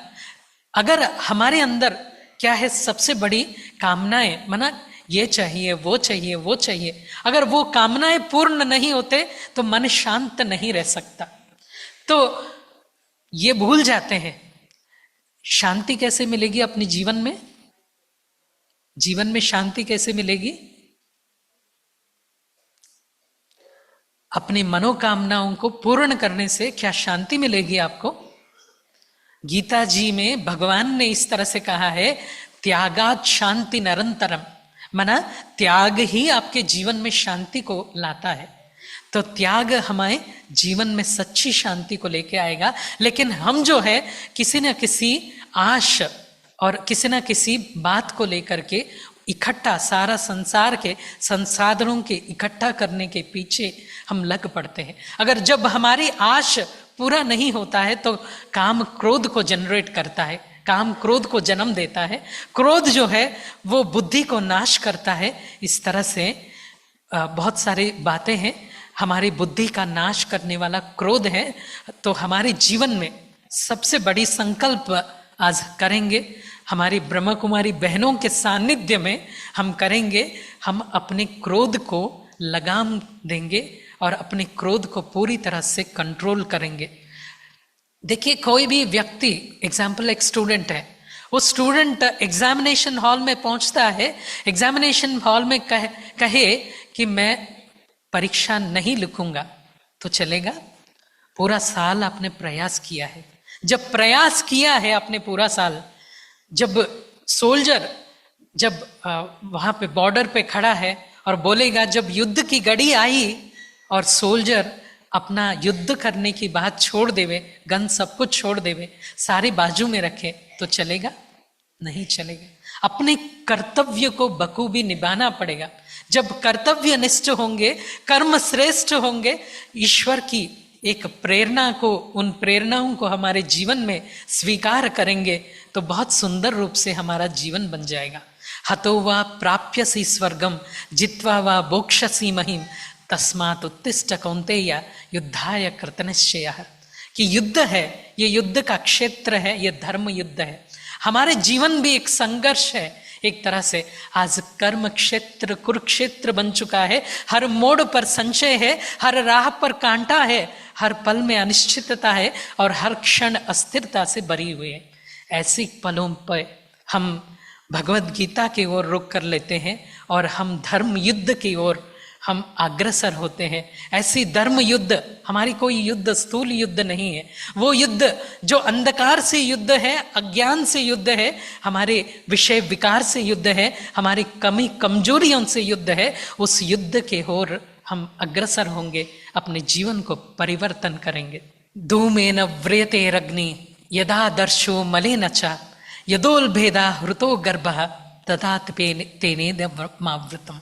अगर हमारे अंदर क्या है, सबसे बड़ी कामनाएं, ये चाहिए, वो चाहिए, वो चाहिए, अगर वो कामनाएं पूर्ण नहीं होते तो मन शांत नहीं रह सकता। तो ये भूल जाते हैं शांति कैसे मिलेगी अपने जीवन में। जीवन में शांति कैसे मिलेगी? अपनी मनोकामनाओं को पूर्ण करने से क्या शांति मिलेगी आपको? गीता जी में भगवान ने इस तरह से कहा है, त्यागात शांति निरंतरम, माना त्याग ही आपके जीवन में शांति को लाता है। तो त्याग हमारे जीवन में सच्ची शांति को लेके आएगा। लेकिन हम जो है किसी न किसी आश और किसी न किसी बात को लेकर के इकट्ठा सारा संसार के संसाधनों के इकट्ठा करने के पीछे हम लग पड़ते हैं। अगर जब हमारी आश पूरा नहीं होता है तो काम क्रोध को जनरेट करता है, काम क्रोध को जन्म देता है। क्रोध जो है वो बुद्धि को नाश करता है। इस तरह से बहुत सारी बातें हैं। हमारी बुद्धि का नाश करने वाला क्रोध है। तो हमारे जीवन में सबसे बड़ी संकल्प आज करेंगे, हमारी ब्रह्म कुमारी बहनों के सानिध्य में हम करेंगे, हम अपने क्रोध को लगाम देंगे और अपने क्रोध को पूरी तरह से कंट्रोल करेंगे। देखिए, कोई भी व्यक्ति, एग्जाम्पल एक स्टूडेंट है, वो स्टूडेंट एग्जामिनेशन हॉल में पहुंचता है, एग्जामिनेशन हॉल में कहे कि मैं परीक्षा नहीं लिखूंगा, तो चलेगा? पूरा साल आपने प्रयास किया है। जब प्रयास किया है आपने पूरा साल, जब सोल्जर जब वहां पे बॉर्डर पे खड़ा है और बोलेगा, जब युद्ध की घड़ी आई और सोल्जर अपना युद्ध करने की बात छोड़ देवे, गन सब कुछ छोड़ देवे, सारे बाजू में रखे, तो चलेगा? नहीं चलेगा। अपने कर्तव्य को बखूबी निभाना पड़ेगा। जब कर्तव्य निष्ठ होंगे, कर्म श्रेष्ठ होंगे, ईश्वर की एक प्रेरणा को, उन प्रेरणाओं को हमारे जीवन में स्वीकार करेंगे तो बहुत सुंदर रूप से हमारा जीवन बन जाएगा। हतो वा प्राप्यसि स्वर्गम जित्वा वा मोक्षसि महिम तस्मात् उत्तिष्ठ कौन्तेय युद्धाय कृतनिश्चयः। कि युद्ध है, ये युद्ध का क्षेत्र है, ये धर्म युद्ध है। हमारे जीवन भी एक संघर्ष है एक तरह से। आज कर्म क्षेत्र कुरुक्षेत्र बन चुका है। हर मोड़ पर संशय है, हर राह पर कांटा है, हर पल में अनिश्चितता है और हर क्षण अस्थिरता से भरी हुई है। ऐसी पलों पर हम भगवद गीता की ओर रुख कर लेते हैं और हम धर्म युद्ध की ओर हम अग्रसर होते हैं। ऐसी धर्म युद्ध, हमारी कोई युद्ध स्थूल युद्ध नहीं है, वो युद्ध जो अंधकार से युद्ध है, अज्ञान से युद्ध है, हमारे विषय विकार से युद्ध है, हमारी कमी कमजोरियों से युद्ध है। उस युद्ध के ओर हम अग्रसर होंगे, अपने जीवन को परिवर्तन करेंगे। धूमेन व्रियतेरग्नि यदा दर्शो मलेन च यदोल्भेदा हृतो गर्भः तथा तेनेदमावृतम्।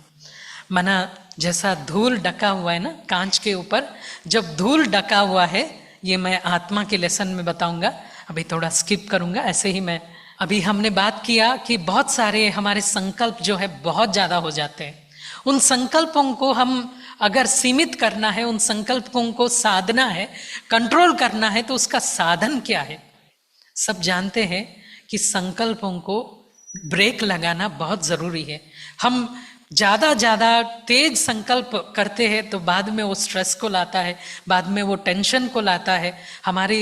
मना जैसा धूल ढका हुआ है ना कांच के ऊपर, जब धूल ढका हुआ है, ये मैं आत्मा के लेसन में बताऊंगा, अभी थोड़ा स्किप करूंगा। ऐसे ही मैं अभी हमने बात किया कि बहुत सारे हमारे संकल्प जो है बहुत ज्यादा हो जाते हैं। उन संकल्पों को हम अगर सीमित करना है, उन संकल्पों को साधना है, कंट्रोल करना है, तो उसका साधन क्या है? सब जानते हैं कि संकल्पों को ब्रेक लगाना बहुत जरूरी है। हम ज्यादा तेज संकल्प करते हैं तो बाद में वो स्ट्रेस को लाता है, बाद में वो टेंशन को लाता है, हमारी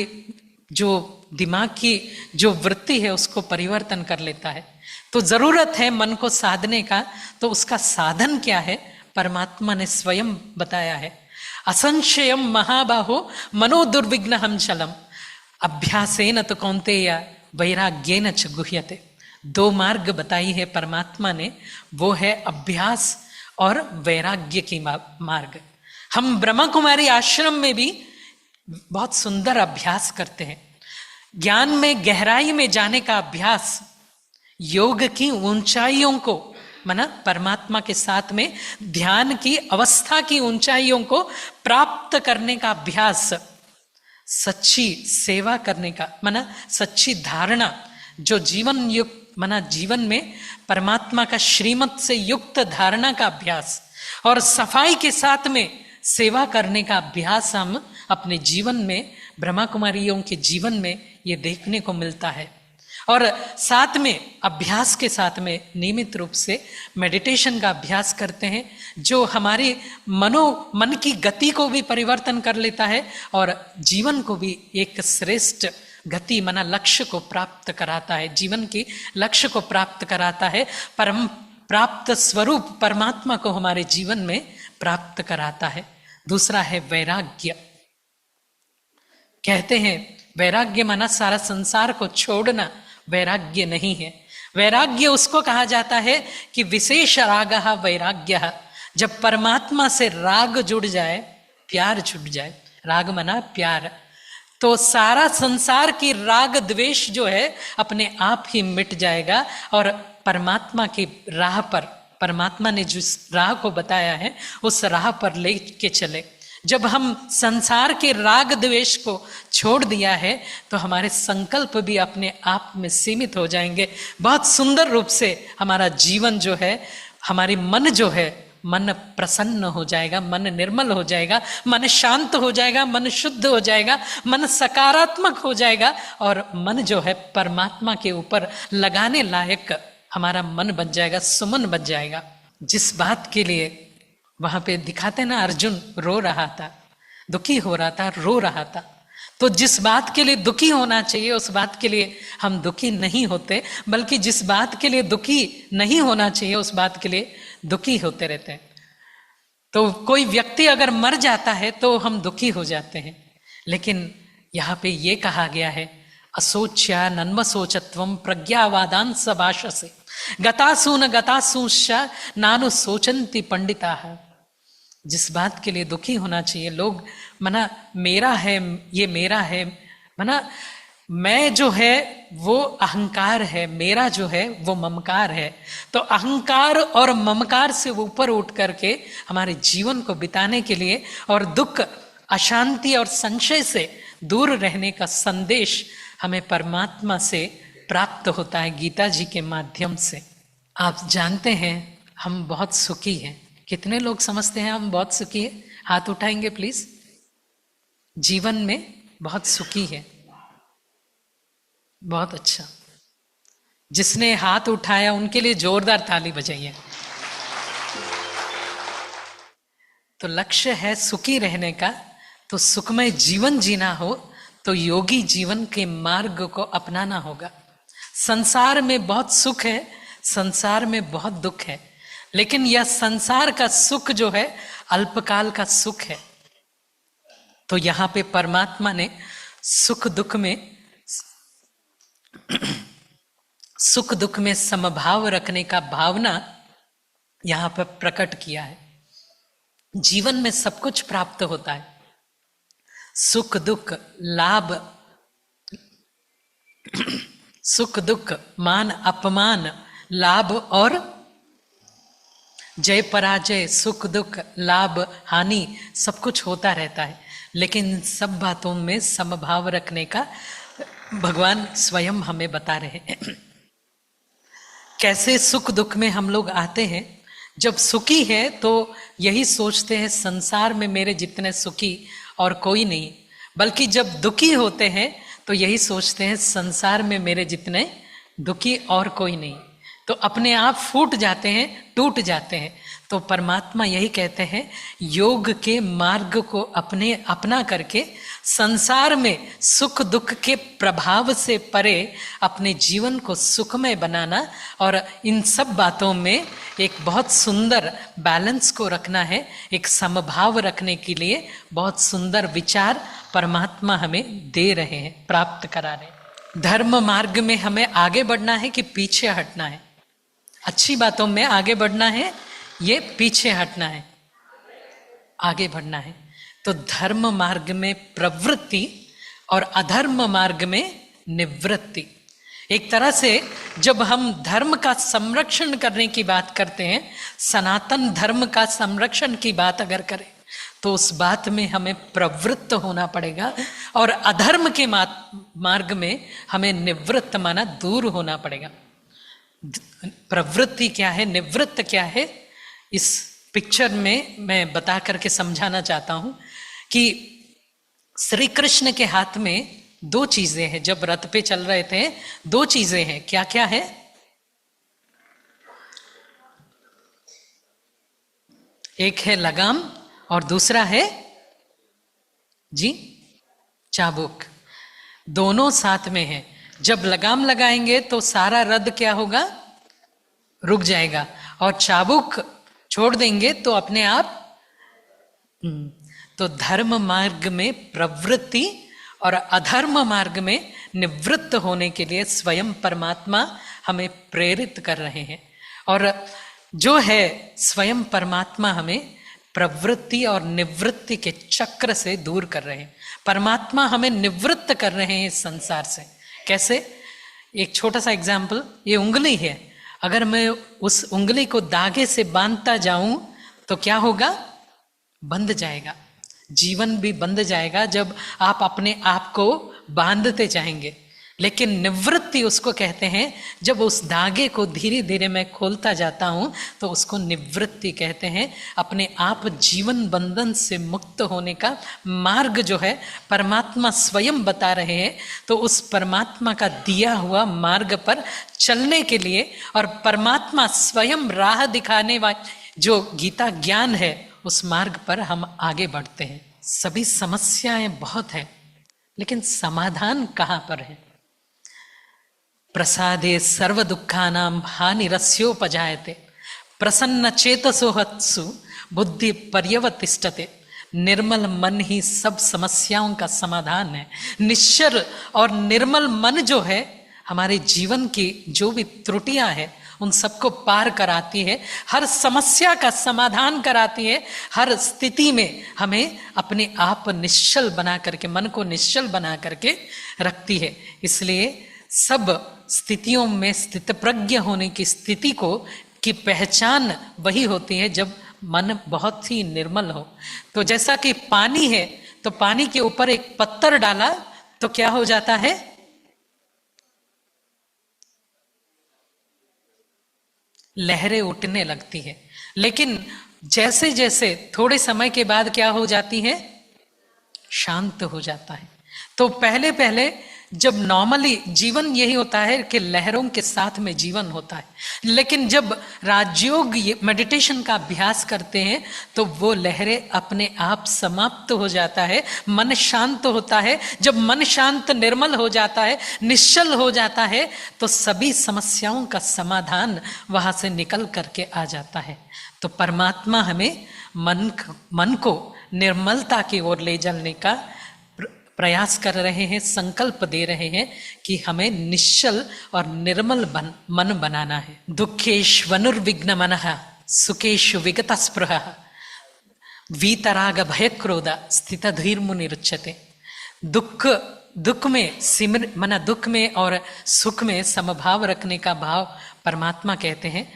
जो दिमाग की जो वृत्ति है उसको परिवर्तन कर लेता है। तो जरूरत है मन को साधने का। तो उसका साधन क्या है? परमात्मा ने स्वयं बताया है, असंशयम महाबाहो मनो दुर्विघ्नहं चलम अभ्यासेन तो कौन्तेय वैराग्येन च गुह्यते। दो मार्ग बताई है परमात्मा ने, वो है अभ्यास और वैराग्य की मार्ग। हम ब्रह्मा कुमारी आश्रम में भी बहुत सुंदर अभ्यास करते हैं। ज्ञान में गहराई में जाने का अभ्यास, योग की ऊंचाइयों को, माना परमात्मा के साथ में ध्यान की अवस्था की ऊंचाइयों को प्राप्त करने का अभ्यास, सच्ची सेवा करने का, माना सच्ची धारणा, जो जीवन युक्त, माना जीवन में परमात्मा का श्रीमत से युक्त धारणा का अभ्यास और सफाई के साथ में सेवा करने का अभ्यास हम अपने जीवन में, ब्रह्मा कुमारियों के जीवन में ये देखने को मिलता है। और साथ में अभ्यास के साथ में नियमित रूप से मेडिटेशन का अभ्यास करते हैं, जो हमारी मन की गति को भी परिवर्तन कर लेता है और जीवन को भी एक श्रेष्ठ गति, माना लक्ष्य को प्राप्त कराता है, जीवन की लक्ष्य को प्राप्त कराता है, परम प्राप्त स्वरूप परमात्मा को हमारे जीवन में प्राप्त कराता है। दूसरा है वैराग्य। कहते हैं वैराग्य माना सारा संसार को छोड़ना, वैराग्य नहीं है। वैराग्य उसको कहा जाता है कि विशेष रागः वैराग्यः, जब परमात्मा से राग जुड़ जाए, प्यार छूट जाए। राग माना प्यार, तो सारा संसार की राग द्वेष जो है अपने आप ही मिट जाएगा और परमात्मा की राह पर, परमात्मा ने जिस राह को बताया है उस राह पर लेके चले। जब हम संसार के राग द्वेष को छोड़ दिया है तो हमारे संकल्प भी अपने आप में सीमित हो जाएंगे। बहुत सुंदर रूप से हमारा जीवन जो है, हमारी मन जो है, मन प्रसन्न हो जाएगा, मन निर्मल हो जाएगा, मन शांत हो जाएगा, मन शुद्ध हो जाएगा, मन सकारात्मक हो जाएगा और मन जो है परमात्मा के ऊपर लगाने लायक हमारा मन बन जाएगा, सुमन बन जाएगा। जिस बात के लिए वहां पे दिखाते ना, अर्जुन रो रहा था, दुखी हो रहा था, रो रहा था, तो जिस बात के लिए दुखी होना चाहिए उस बात के लिए हम दुखी नहीं होते, बल्कि जिस बात के लिए दुखी नहीं होना चाहिए उस बात के लिए दुखी होते रहते हैं। तो कोई व्यक्ति अगर मर जाता है तो हम दुखी हो जाते हैं, लेकिन यहाँ पे ये कहा गया है असोच्या नन्मसोचत्वम प्रज्ञावादान सभाषसे गतासून गतासूश्च नानु सोचन्ति पंडिताः। जिस बात के लिए दुखी होना चाहिए, लोग मना मेरा है, ये मेरा है, मना मैं जो है वो अहंकार है, मेरा जो है वो ममकार है। तो अहंकार और ममकार से ऊपर उठ करके हमारे जीवन को बिताने के लिए और दुख, अशांति और संशय से दूर रहने का संदेश हमें परमात्मा से प्राप्त होता है गीता जी के माध्यम से। आप जानते हैं हम बहुत सुखी हैं। कितने लोग समझते हैं हम बहुत सुखी हैं? हाथ उठाएंगे प्लीज। जीवन में बहुत सुखी है, बहुत अच्छा। जिसने हाथ उठाया उनके लिए जोरदार ताली बजाइए। तो लक्ष्य है सुखी रहने का, तो सुखमय जीवन जीना हो तो योगी जीवन के मार्ग को अपनाना होगा। संसार में बहुत सुख है, संसार में बहुत दुख है, लेकिन यह संसार का सुख जो है अल्पकाल का सुख है। तो यहां पे परमात्मा ने सुख दुख में समभाव रखने का भावना यहां पर प्रकट किया है। जीवन में सब कुछ प्राप्त होता है, सुख दुख, लाभ, सुख दुख, मान अपमान, लाभ और जय पराजय, सुख दुख, लाभ हानि, सब कुछ होता रहता है। लेकिन सब बातों में समभाव रखने का भगवान स्वयं हमें बता रहे हैं। कैसे सुख दुख में हम लोग आते हैं। जब सुखी है तो यही सोचते हैं संसार में मेरे जितने सुखी और कोई नहीं, बल्कि जब दुखी होते हैं तो यही सोचते हैं संसार में मेरे जितने दुखी और कोई नहीं। तो अपने आप फूट जाते हैं, टूट जाते हैं। तो परमात्मा यही कहते हैं योग के मार्ग को अपना करके संसार में सुख दुख के प्रभाव से परे अपने जीवन को सुखमय बनाना और इन सब बातों में एक बहुत सुंदर बैलेंस को रखना है। एक समभाव रखने के लिए बहुत सुंदर विचार परमात्मा हमें दे रहे हैं, प्राप्त करा रहे हैं। धर्म मार्ग में हमें आगे बढ़ना है कि पीछे हटना है? अच्छी बातों में आगे बढ़ना है, ये पीछे हटना है, आगे बढ़ना है। तो धर्म मार्ग में प्रवृत्ति और अधर्म मार्ग में निवृत्ति। एक तरह से जब हम धर्म का संरक्षण करने की बात करते हैं, सनातन धर्म का संरक्षण की बात अगर करें तो उस बात में हमें प्रवृत्त होना पड़ेगा और अधर्म के मार्ग में हमें निवृत्त माना दूर होना पड़ेगा। प्रवृत्ति क्या है, निवृत्त क्या है, इस पिक्चर में मैं बता करके समझाना चाहता हूं कि श्री कृष्ण के हाथ में दो चीजें हैं। जब रथ पे चल रहे थे दो चीजें हैं, क्या क्या है? एक है लगाम और दूसरा है जी चाबुक। दोनों साथ में है। जब लगाम लगाएंगे तो सारा रथ क्या होगा? रुक जाएगा, और चाबुक छोड़ देंगे तो अपने आप तो धर्म मार्ग में प्रवृत्ति और अधर्म मार्ग में निवृत्त होने के लिए स्वयं परमात्मा हमें प्रेरित कर रहे हैं। और जो है स्वयं परमात्मा हमें प्रवृत्ति और निवृत्ति के चक्र से दूर कर रहे हैं। परमात्मा हमें निवृत्त कर रहे हैं इस संसार से। कैसे? एक छोटा सा एग्जाम्पल, ये उंगली है, अगर मैं उस उंगली को धागे से बांधता जाऊं तो क्या होगा? बंध जाएगा, जीवन भी बंध जाएगा जब आप अपने आप को बांधते जाएंगे। लेकिन निवृत्ति उसको कहते हैं, जब उस धागे को धीरे धीरे मैं खोलता जाता हूं तो उसको निवृत्ति कहते हैं। अपने आप जीवन बंधन से मुक्त होने का मार्ग जो है परमात्मा स्वयं बता रहे हैं। तो उस परमात्मा का दिया हुआ मार्ग पर चलने के लिए और परमात्मा स्वयं राह दिखाने वाली जो गीता ज्ञान है उस मार्ग पर हम आगे बढ़ते हैं। सभी समस्याएं बहुत है, लेकिन समाधान कहाँ पर है? प्रसादे सर्व दुखानां हानिरस्योपजायते प्रसन्न चेतसो हत्सु बुद्धि पर्यवतिष्ठते। निर्मल मन ही सब समस्याओं का समाधान है। निश्चल और निर्मल मन जो है हमारे जीवन की जो भी त्रुटियां हैं उन सबको पार कराती है, हर समस्या का समाधान कराती है। हर स्थिति में हमें अपने आप निश्चल बना करके, मन को निश्चल बना करके रखती है। इसलिए सब स्थितियों में स्थित प्रज्ञ होने की स्थिति को की पहचान वही होती है जब मन बहुत ही निर्मल हो। तो जैसा कि पानी है, तो पानी के ऊपर एक पत्थर डाला तो क्या हो जाता है? लहरें उठने लगती है। लेकिन जैसे जैसे थोड़े समय के बाद क्या हो जाती है? शांत हो जाता है। तो पहले पहले जब नॉर्मली जीवन यही होता है कि लहरों के साथ में जीवन होता है, लेकिन जब राजयोग मेडिटेशन का अभ्यास करते हैं तो वो लहरें अपने आप समाप्त हो जाता है, मन शांत होता है। जब मन शांत निर्मल हो जाता है, निश्चल हो जाता है, तो सभी समस्याओं का समाधान वहां से निकल करके आ जाता है। तो परमात्मा हमें मन को निर्मलता की ओर ले जाने का प्रयास कर रहे हैं, संकल्प दे रहे हैं कि हमें निश्चल और निर्मल मन बनाना है। दुखेष्वनुर्विघ्न मनः सुखेषु विगत स्पृहः वीतराग भय क्रोध स्थित धीर मुनिरुच्यते। दुख में दुख में और सुख में समभाव रखने का भाव परमात्मा कहते हैं।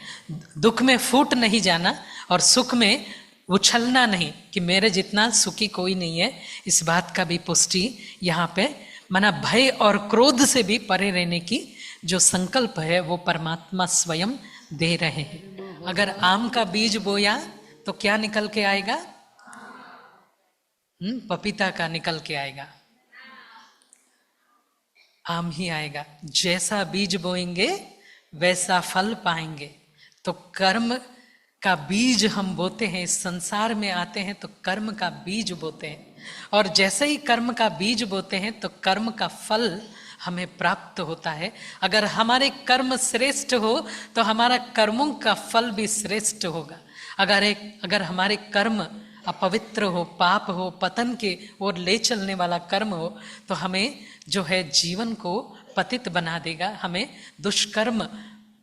दुख में फूट नहीं जाना और सुख में उछलना नहीं कि मेरे जितना सुखी कोई नहीं है। इस बात का भी पुष्टि यहाँ पे मना भय और क्रोध से भी परे रहने की जो संकल्प है वो परमात्मा स्वयं दे रहे हैं। अगर आम का बीज बोया तो क्या निकल के आएगा? पपीता का निकल के आएगा, आम ही आएगा। जैसा बीज बोएंगे वैसा फल पाएंगे। तो कर्म का बीज हम बोते हैं, इस संसार में आते हैं तो कर्म का बीज बोते हैं, और जैसे ही कर्म का बीज बोते हैं तो कर्म का फल हमें प्राप्त होता है। अगर हमारे कर्म श्रेष्ठ हो तो हमारा कर्मों का फल भी श्रेष्ठ होगा। अगर हमारे कर्म अपवित्र हो, पाप हो, पतन के ओर ले चलने वाला कर्म हो तो हमें जो है जीवन को पतित बना देगा, हमें दुष्कर्म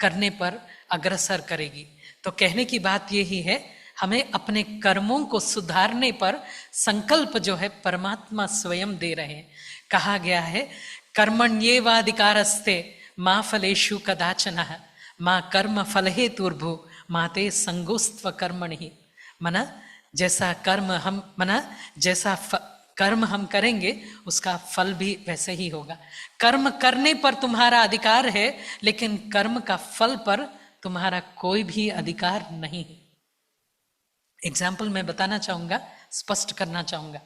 करने पर अग्रसर करेगी। तो कहने की बात यही है, हमें अपने कर्मों को सुधारने पर संकल्प जो है परमात्मा स्वयं दे रहे हैं। कहा गया है कर्मण्येवाधिकारस्ते मां फलेषु कदाचनः मां कर्म फल हेतुर्भु माते संगोस्त्व कर्मणि। मना जैसा कर्म हम करेंगे उसका फल भी वैसे ही होगा। कर्म करने पर तुम्हारा अधिकार है, लेकिन कर्म का फल पर तुम्हारा कोई भी अधिकार नहीं है। एग्जाम्पल मैं बताना चाहूंगा, स्पष्ट करना चाहूंगा।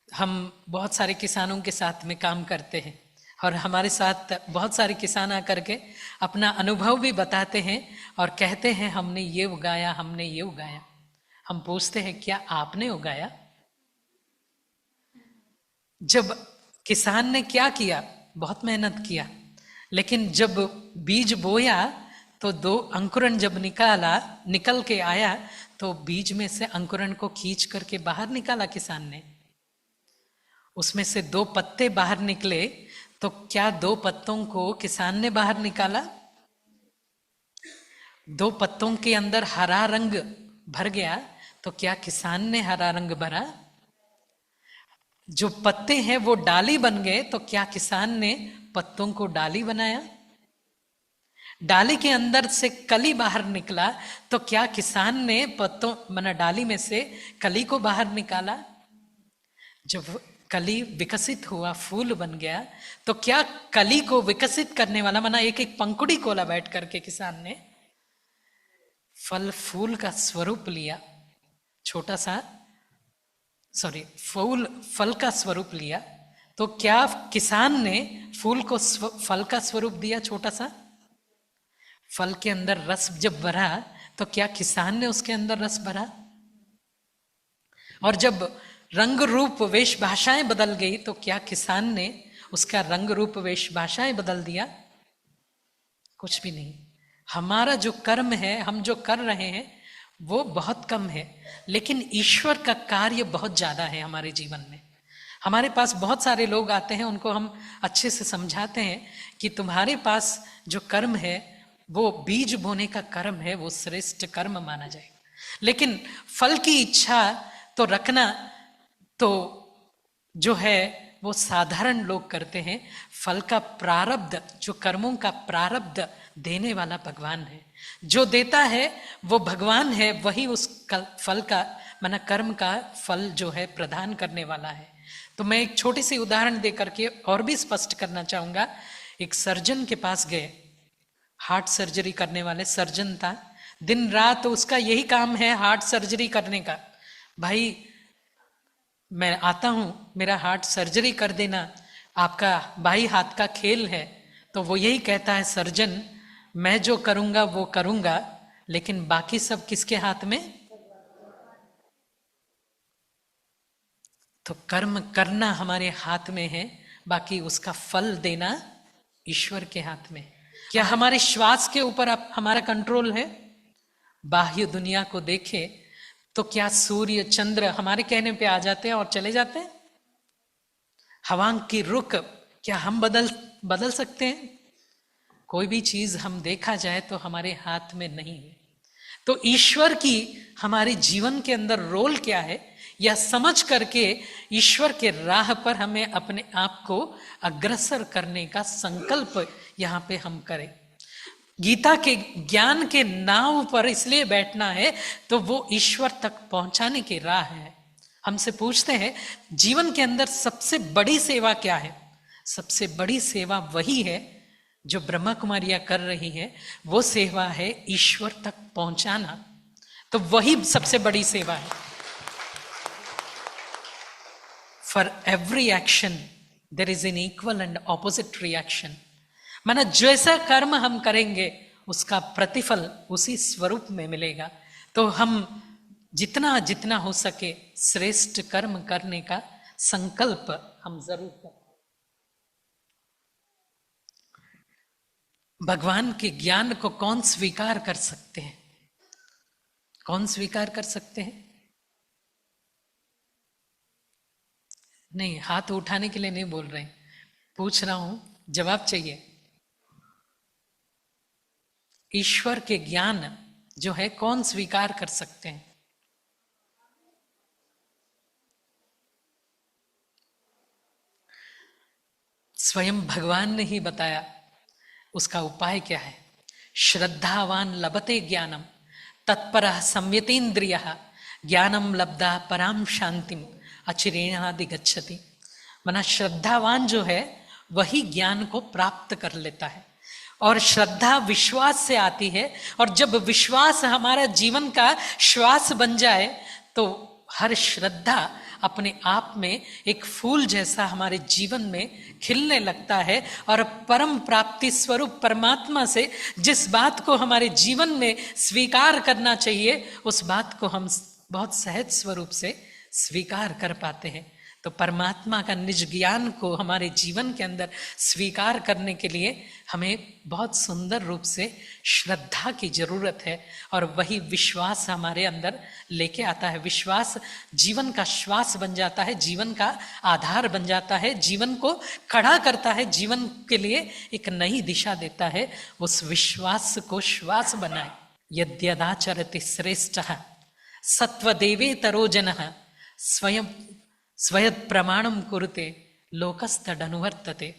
हम बहुत सारे किसानों के साथ में काम करते हैं और हमारे साथ बहुत सारे किसान आकर के अपना अनुभव भी बताते हैं और कहते हैं हमने ये उगाया, हमने ये उगाया। हम पूछते हैं क्या आपने उगाया? जब किसान ने क्या किया, बहुत मेहनत किया, लेकिन जब बीज बोया तो 2 अंकुरन जब निकल के आया तो बीज में से अंकुरण को खींच करके बाहर निकाला किसान ने। उसमें से 2 पत्ते बाहर निकले, तो क्या 2 पत्तों को किसान ने बाहर निकाला? 2 पत्तों के अंदर हरा रंग भर गया, तो क्या किसान ने हरा रंग भरा? जो पत्ते हैं वो डाली बन गए, तो क्या किसान ने पत्तों को डाली बनाया? डाली के अंदर से कली बाहर निकला, तो क्या किसान ने पत्तों माना डाली में से कली को बाहर निकाला? जब कली विकसित हुआ, फूल बन गया, तो क्या कली को विकसित करने वाला माना एक एक पंखुड़ी खोला बैठ करके किसान ने, फल फूल का स्वरूप लिया, छोटा सा फूल फल का स्वरूप लिया, तो क्या किसान ने फूल को फल का स्वरूप दिया छोटा सा? फल के अंदर रस जब भरा, तो क्या किसान ने उसके अंदर रस भरा? और जब रंग रूप वेश भाषाएं बदल गई, तो क्या किसान ने उसका रंग रूप वेश भाषाएं बदल दिया? कुछ भी नहीं। हमारा जो कर्म है, हम जो कर रहे हैं वो बहुत कम है, लेकिन ईश्वर का कार्य बहुत ज्यादा है हमारे जीवन में। हमारे पास बहुत सारे लोग आते हैं, उनको हम अच्छे से समझाते हैं कि तुम्हारे पास जो कर्म है वो बीज बोने का कर्म है, वो श्रेष्ठ कर्म माना जाएगा, लेकिन फल की इच्छा तो रखना तो जो है वो साधारण लोग करते हैं। फल का प्रारब्ध, जो कर्मों का प्रारब्ध देने वाला भगवान है, जो देता है वो भगवान है, वही उस फल का माना कर्म का फल जो है प्रदान करने वाला है। तो मैं एक छोटी सी उदाहरण दे करके और भी स्पष्ट करना चाहूंगा। एक सर्जन के पास गए, हार्ट सर्जरी करने वाले सर्जन था, दिन रात उसका यही काम है हार्ट सर्जरी करने का। भाई मैं आता हूं, मेरा हार्ट सर्जरी कर देना, आपका बाई हाथ का खेल है। तो वो यही कहता है, सर्जन मैं जो करूंगा वो करूंगा, लेकिन बाकी सब किसके हाथ में? तो कर्म करना हमारे हाथ में है, बाकी उसका फल देना ईश्वर के हाथ में। क्या हमारे श्वास के ऊपर हमारा कंट्रोल है? बाह्य दुनिया को देखे तो क्या सूर्य चंद्र हमारे कहने पे आ जाते हैं और चले जाते हैं? हवा की रुख क्या हम बदल सकते हैं? कोई भी चीज हम देखा जाए तो हमारे हाथ में नहीं है। तो ईश्वर की हमारे जीवन के अंदर रोल क्या है, यह समझ करके ईश्वर के राह पर हमें अपने आप को अग्रसर करने का संकल्प यहाँ पे हम करें। गीता के ज्ञान के नाव पर इसलिए बैठना है तो वो ईश्वर तक पहुंचाने की राह है। हमसे पूछते हैं जीवन के अंदर सबसे बड़ी सेवा क्या है? सबसे बड़ी सेवा वही है जो ब्रह्मा कुमारियां कर रही है, वो सेवा है ईश्वर तक पहुंचाना। तो वही सबसे बड़ी सेवा है। For every action there is an equal and opposite reaction. माना जैसा कर्म हम करेंगे उसका प्रतिफल उसी स्वरूप में मिलेगा। तो हम जितना जितना हो सके श्रेष्ठ कर्म करने का संकल्प हम जरूर करें। भगवान के ज्ञान को कौन स्वीकार कर सकते हैं? कौन स्वीकार कर सकते हैं? नहीं, हाथ उठाने के लिए नहीं बोल रहे, पूछ रहा हूं, जवाब चाहिए। ईश्वर के ज्ञान जो है कौन स्वीकार कर सकते हैं? स्वयं भगवान ने ही बताया उसका उपाय क्या है। श्रद्धावान लभते ज्ञानम तत्परः संयतेन्द्रियः ज्ञानम लब्धा पराम शांतिम अचिरेणादि गच्छति। माना श्रद्धावान जो है वही ज्ञान को प्राप्त कर लेता है। और श्रद्धा विश्वास से आती है, और जब विश्वास हमारा जीवन का श्वास बन जाए तो हर श्रद्धा अपने आप में एक फूल जैसा हमारे जीवन में खिलने लगता है। और परम प्राप्ति स्वरूप परमात्मा से जिस बात को हमारे जीवन में स्वीकार करना चाहिए उस बात को हम बहुत सहज स्वरूप से स्वीकार कर पाते हैं। तो तो परमात्मा का निज ज्ञान को हमारे जीवन के अंदर स्वीकार करने के लिए हमें बहुत सुंदर रूप से श्रद्धा की जरूरत है, और वही विश्वास हमारे अंदर लेके आता है। विश्वास जीवन का श्वास बन जाता है, जीवन का आधार बन जाता है, जीवन को खड़ा करता है, जीवन के लिए एक नई दिशा देता है। उस विश्वास को श्वास बनाए। यद्यदाचरति श्रेष्ठः सत्वदेवेतरो जनः स्वयं स्वयं प्रमाणम कुरुते लोकस्तदनुवर्तते।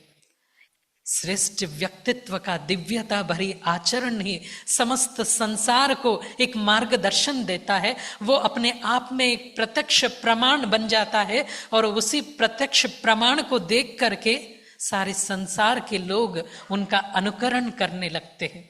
श्रेष्ठ व्यक्तित्व का दिव्यता भरी आचरण ही समस्त संसार को एक मार्गदर्शन देता है। वो अपने आप में एक प्रत्यक्ष प्रमाण बन जाता है, और उसी प्रत्यक्ष प्रमाण को देख करके सारे संसार के लोग उनका अनुकरण करने लगते हैं।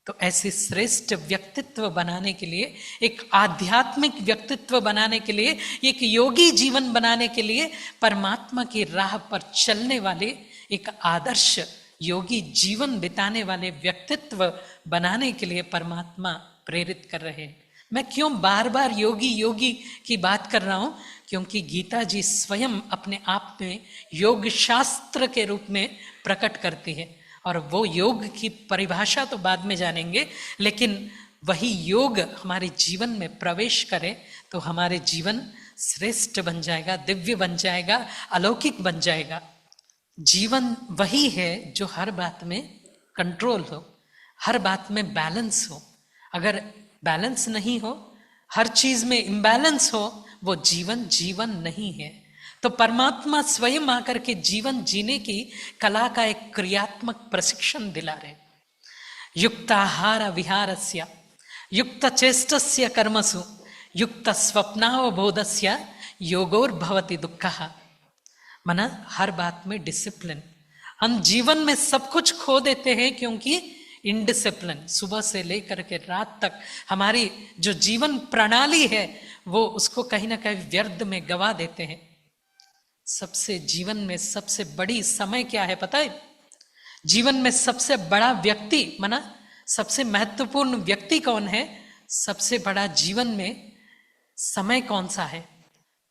तो ऐसे श्रेष्ठ व्यक्तित्व बनाने के लिए, एक आध्यात्मिक व्यक्तित्व बनाने के लिए, एक योगी जीवन बनाने के लिए, परमात्मा की राह पर चलने वाले एक आदर्श योगी जीवन बिताने वाले व्यक्तित्व बनाने के लिए परमात्मा प्रेरित कर रहे हैं। मैं क्यों बार बार योगी योगी की बात कर रहा हूं? क्योंकि गीता जी स्वयं अपने आप में योग शास्त्र के रूप में प्रकट करती है, और वो योग की परिभाषा तो बाद में जानेंगे, लेकिन वही योग हमारे जीवन में प्रवेश करे तो हमारे जीवन श्रेष्ठ बन जाएगा, दिव्य बन जाएगा, अलौकिक बन जाएगा। जीवन वही है जो हर बात में कंट्रोल हो, हर बात में बैलेंस हो। अगर बैलेंस नहीं हो, हर चीज में इम्बैलेंस हो, वो जीवन जीवन नहीं है। तो परमात्मा स्वयं आकर के जीवन जीने की कला का एक क्रियात्मक प्रशिक्षण दिला रहे। युक्ताहार विहारस्य युक्त चेष्टस्य कर्मसु युक्त स्वप्नावबोधस्य योगोर्भवति दुःखः। माना हर बात में डिसिप्लिन। हम जीवन में सब कुछ खो देते हैं क्योंकि इनडिसिप्लिन, सुबह से लेकर के रात तक हमारी जो जीवन प्रणाली है वो उसको कहीं ना कहीं व्यर्थ में गवा देते हैं। सबसे जीवन में सबसे बड़ी समय क्या है पता है? जीवन में सबसे बड़ा व्यक्ति, माना सबसे महत्वपूर्ण व्यक्ति कौन है? सबसे बड़ा जीवन में समय कौन सा है?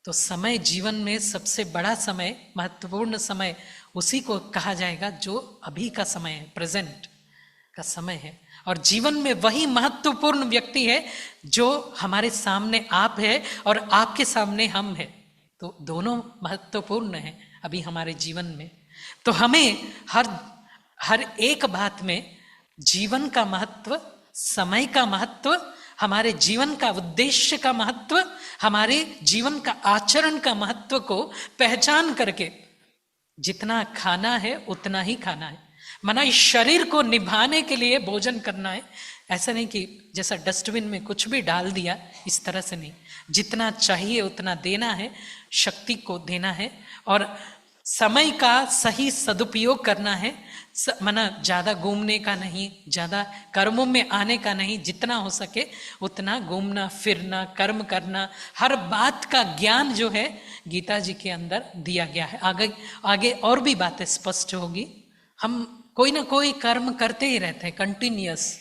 तो समय जीवन में सबसे बड़ा समय, महत्वपूर्ण समय उसी को कहा जाएगा जो अभी का समय है, प्रेजेंट का समय है। और जीवन में वही महत्वपूर्ण व्यक्ति है जो हमारे सामने आप है और आपके सामने हम है। तो दोनों महत्वपूर्ण हैं अभी हमारे जीवन में। तो हमें हर एक बात में जीवन का महत्व, समय का महत्व, हमारे जीवन का उद्देश्य का महत्व, हमारे जीवन का आचरण का महत्व को पहचान करके जितना खाना है उतना ही खाना है। माना इस शरीर को निभाने के लिए भोजन करना है। ऐसा नहीं कि जैसा डस्टबिन में कुछ भी डाल दिया, इस तरह से नहीं। जितना चाहिए उतना देना है, शक्ति को देना है, और समय का सही सदुपयोग करना है। माना ज्यादा घूमने का नहीं, ज्यादा कर्मों में आने का नहीं, जितना हो सके उतना घूमना फिरना, कर्म करना, हर बात का ज्ञान जो है गीता जी के अंदर दिया गया है। आगे और भी बातें स्पष्ट होगी। हम कोई ना कोई कर्म करते ही रहते हैं, कंटिन्यूअस।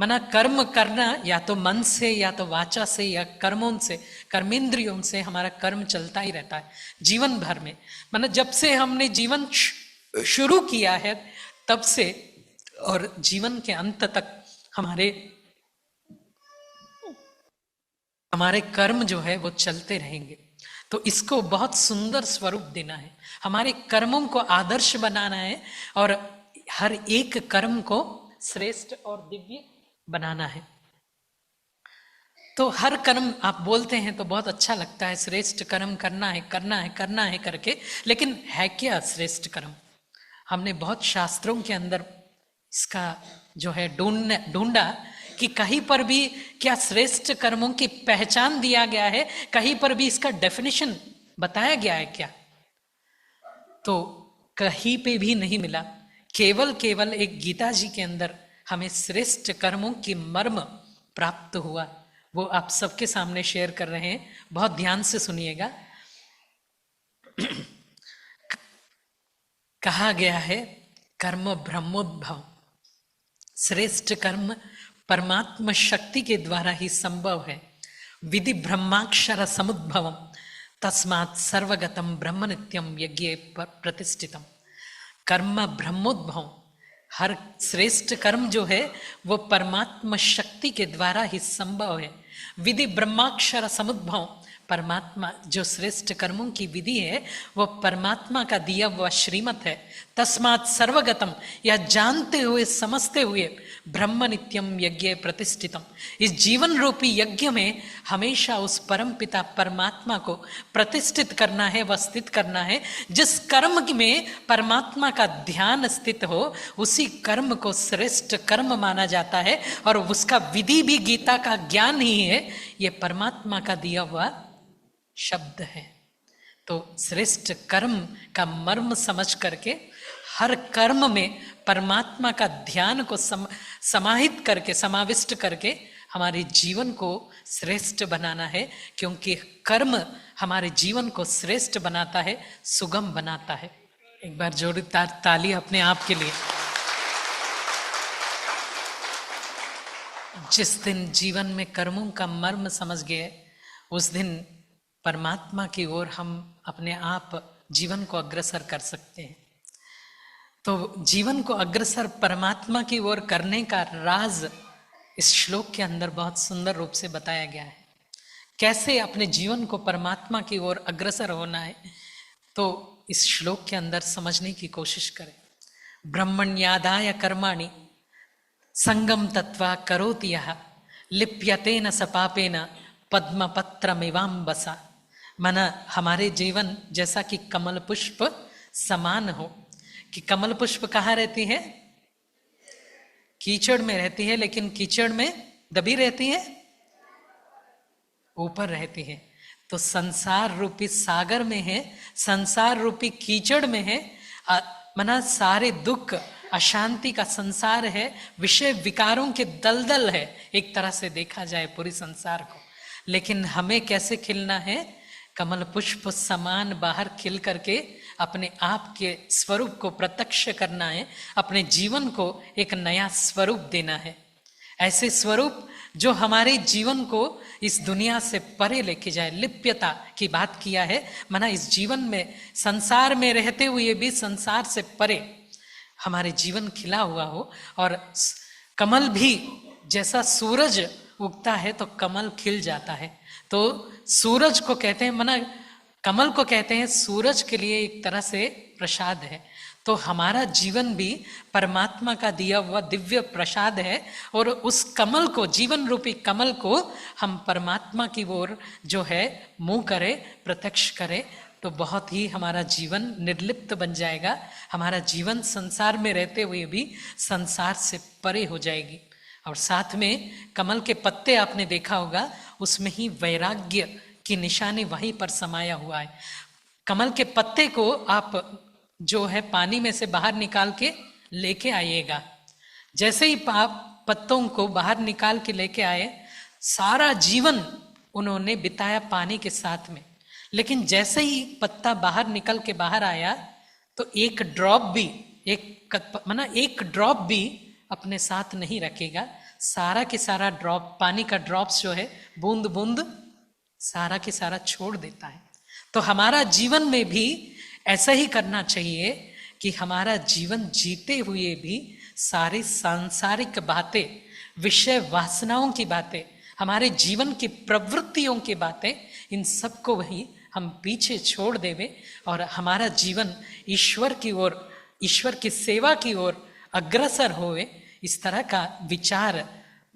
माना कर्म करना या तो मन से या तो वाचा से या कर्मों से, कर्मेंद्रियों से हमारा कर्म चलता ही रहता है जीवन भर में। माना जब से हमने जीवन शुरू किया है तब से और जीवन के अंत तक हमारे कर्म जो है वो चलते रहेंगे। तो इसको बहुत सुंदर स्वरूप देना है, हमारे कर्मों को आदर्श बनाना है और हर एक कर्म को श्रेष्ठ और दिव्य बनाना है। तो हर कर्म आप बोलते हैं तो बहुत अच्छा लगता है, श्रेष्ठ कर्म करना है करना है करना है करके, लेकिन है क्या श्रेष्ठ कर्म? हमने बहुत शास्त्रों के अंदर इसका जो है ढूंढा कि कहीं पर भी क्या श्रेष्ठ कर्मों की पहचान दिया गया है, कहीं पर भी इसका डेफिनेशन बताया गया है क्या? तो कहीं पे भी नहीं मिला। केवल एक गीता जी के अंदर हमें श्रेष्ठ कर्मों की मर्म प्राप्त हुआ, वो आप सबके सामने शेयर कर रहे हैं। बहुत ध्यान से सुनिएगा। कहा गया है कर्म ब्रह्मोद्भव, श्रेष्ठ कर्म परमात्मा शक्ति के द्वारा ही संभव है। विधि ब्रह्माक्षर समुद्भवम, तस्मात् सर्वगतम ब्रह्म नित्यम यज्ञे प्रतिष्ठितम। कर्म ब्रह्मोद्भव, हर श्रेष्ठ कर्म जो है वो परमात्मा शक्ति के द्वारा ही संभव है। विधि ब्रह्माक्षर समुद्भव, परमात्मा जो श्रेष्ठ कर्मों की विधि है वो परमात्मा का दिया हुआ श्रीमत है। तस्मात् सर्वगतम, यह जानते हुए समझते हुए ब्रह्म नित्यम यज्ञ प्रतिष्ठितम, इस जीवन रूपी यज्ञ में हमेशा उस परम पिता परमात्मा को प्रतिष्ठित करना है, व स्थित करना है। जिस कर्म में परमात्मा का ध्यान स्थित हो उसी कर्म को श्रेष्ठ कर्म माना जाता है, और उसका विधि भी गीता का ज्ञान ही है, ये परमात्मा का दिया हुआ शब्द है। तो श्रेष्ठ कर्म का मर्म समझ करके हर कर्म में परमात्मा का ध्यान को समाहित करके, समाविष्ट करके हमारे जीवन को श्रेष्ठ बनाना है, क्योंकि कर्म हमारे जीवन को श्रेष्ठ बनाता है, सुगम बनाता है। एक बार जोरदार ताली अपने आप के लिए। जिस दिन जीवन में कर्मों का मर्म समझ गए उस दिन परमात्मा की ओर हम अपने आप जीवन को अग्रसर कर सकते हैं। तो जीवन को अग्रसर परमात्मा की ओर करने का राज इस श्लोक के अंदर बहुत सुंदर रूप से बताया गया है। कैसे अपने जीवन को परमात्मा की ओर अग्रसर होना है, तो इस श्लोक के अंदर समझने की कोशिश करें। ब्रह्मण्यादाय कर्माणि संगम तत्वा करोति यः लिप्यते न सपापेन पद्मपत्रमिवाम्बसा। माना हमारे जीवन जैसा कि कमल पुष्प समान हो, कि कमल पुष्प कहाँ रहती है? कीचड़ में रहती है, लेकिन कीचड़ में दबी रहती है, ऊपर रहती है। तो संसार रूपी सागर में है, संसार रूपी कीचड़ में है, माना सारे दुख अशांति का संसार है, विषय विकारों के दलदल है एक तरह से देखा जाए पूरी संसार को। लेकिन हमें कैसे खिलना है? कमल पुष्प समान बाहर खिल करके अपने आप के स्वरूप को प्रत्यक्ष करना है, अपने जीवन को एक नया स्वरूप देना है। ऐसे स्वरूप जो हमारे जीवन को इस दुनिया से परे लेके जाए। लिप्यता की बात किया है, माना इस जीवन में संसार में रहते हुए भी संसार से परे हमारे जीवन खिला हुआ हो। और कमल भी जैसा सूरज उगता है तो कमल खिल जाता है। तो सूरज को कहते हैं, माना कमल को कहते हैं सूरज के लिए एक तरह से प्रसाद है। तो हमारा जीवन भी परमात्मा का दिया हुआ दिव्य प्रसाद है, और उस कमल को, जीवन रूपी कमल को हम परमात्मा की ओर जो है मुंह करें, प्रत्यक्ष करें, तो बहुत ही हमारा जीवन निर्लिप्त बन जाएगा। हमारा जीवन संसार में रहते हुए भी संसार से परे हो जाएगी। और साथ में कमल के पत्ते आपने देखा होगा, उसमें ही वैराग्य की निशानी वहीं पर समाया हुआ है। कमल के पत्ते को आप जो है पानी में से बाहर निकाल के लेके आइएगा। जैसे ही आप पत्तों को बाहर निकाल के लेके आए, सारा जीवन उन्होंने बिताया पानी के साथ में, लेकिन जैसे ही पत्ता बाहर निकल के बाहर आया तो एक ड्रॉप भी, एक ड्रॉप भी अपने साथ नहीं रखेगा। सारा के सारा ड्रॉप, पानी का ड्रॉप्स जो है, बूंद बूंद सारा के सारा छोड़ देता है। तो हमारा जीवन में भी ऐसा ही करना चाहिए कि हमारा जीवन जीते हुए भी सारी सांसारिक बातें, विषय वासनाओं की बातें, हमारे जीवन की प्रवृत्तियों की बातें, इन सबको वही हम पीछे छोड़ देवे और हमारा जीवन ईश्वर की ओर, ईश्वर की सेवा की ओर अग्रसर होवे। इस तरह का विचार,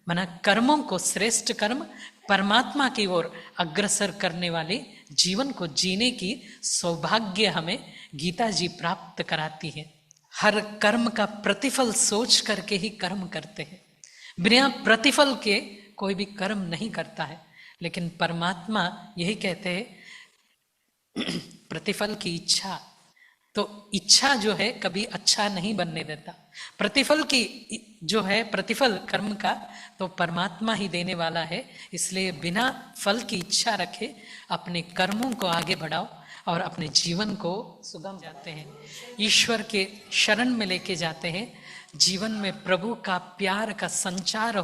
माना कर्मों को श्रेष्ठ कर्म, परमात्मा की ओर अग्रसर करने वाले जीवन को जीने की सौभाग्य हमें गीता जी प्राप्त कराती है। हर कर्म का प्रतिफल सोच करके ही कर्म करते हैं। बिना प्रतिफल के कोई भी कर्म नहीं करता है। लेकिन परमात्मा यही कहते हैं, प्रतिफल की इच्छा, तो इच्छा जो है कभी अच्छा नहीं बनने देता। प्रतिफल की जो है, प्रतिफल कर्म का तो परमात्मा ही देने वाला है। इसलिए बिना फल की इच्छा रखे अपने कर्मों को आगे बढ़ाओ और अपने जीवन को सुगम जाते हैं, ईश्वर के शरण में लेके जाते हैं। जीवन में प्रभु का प्यार का संचार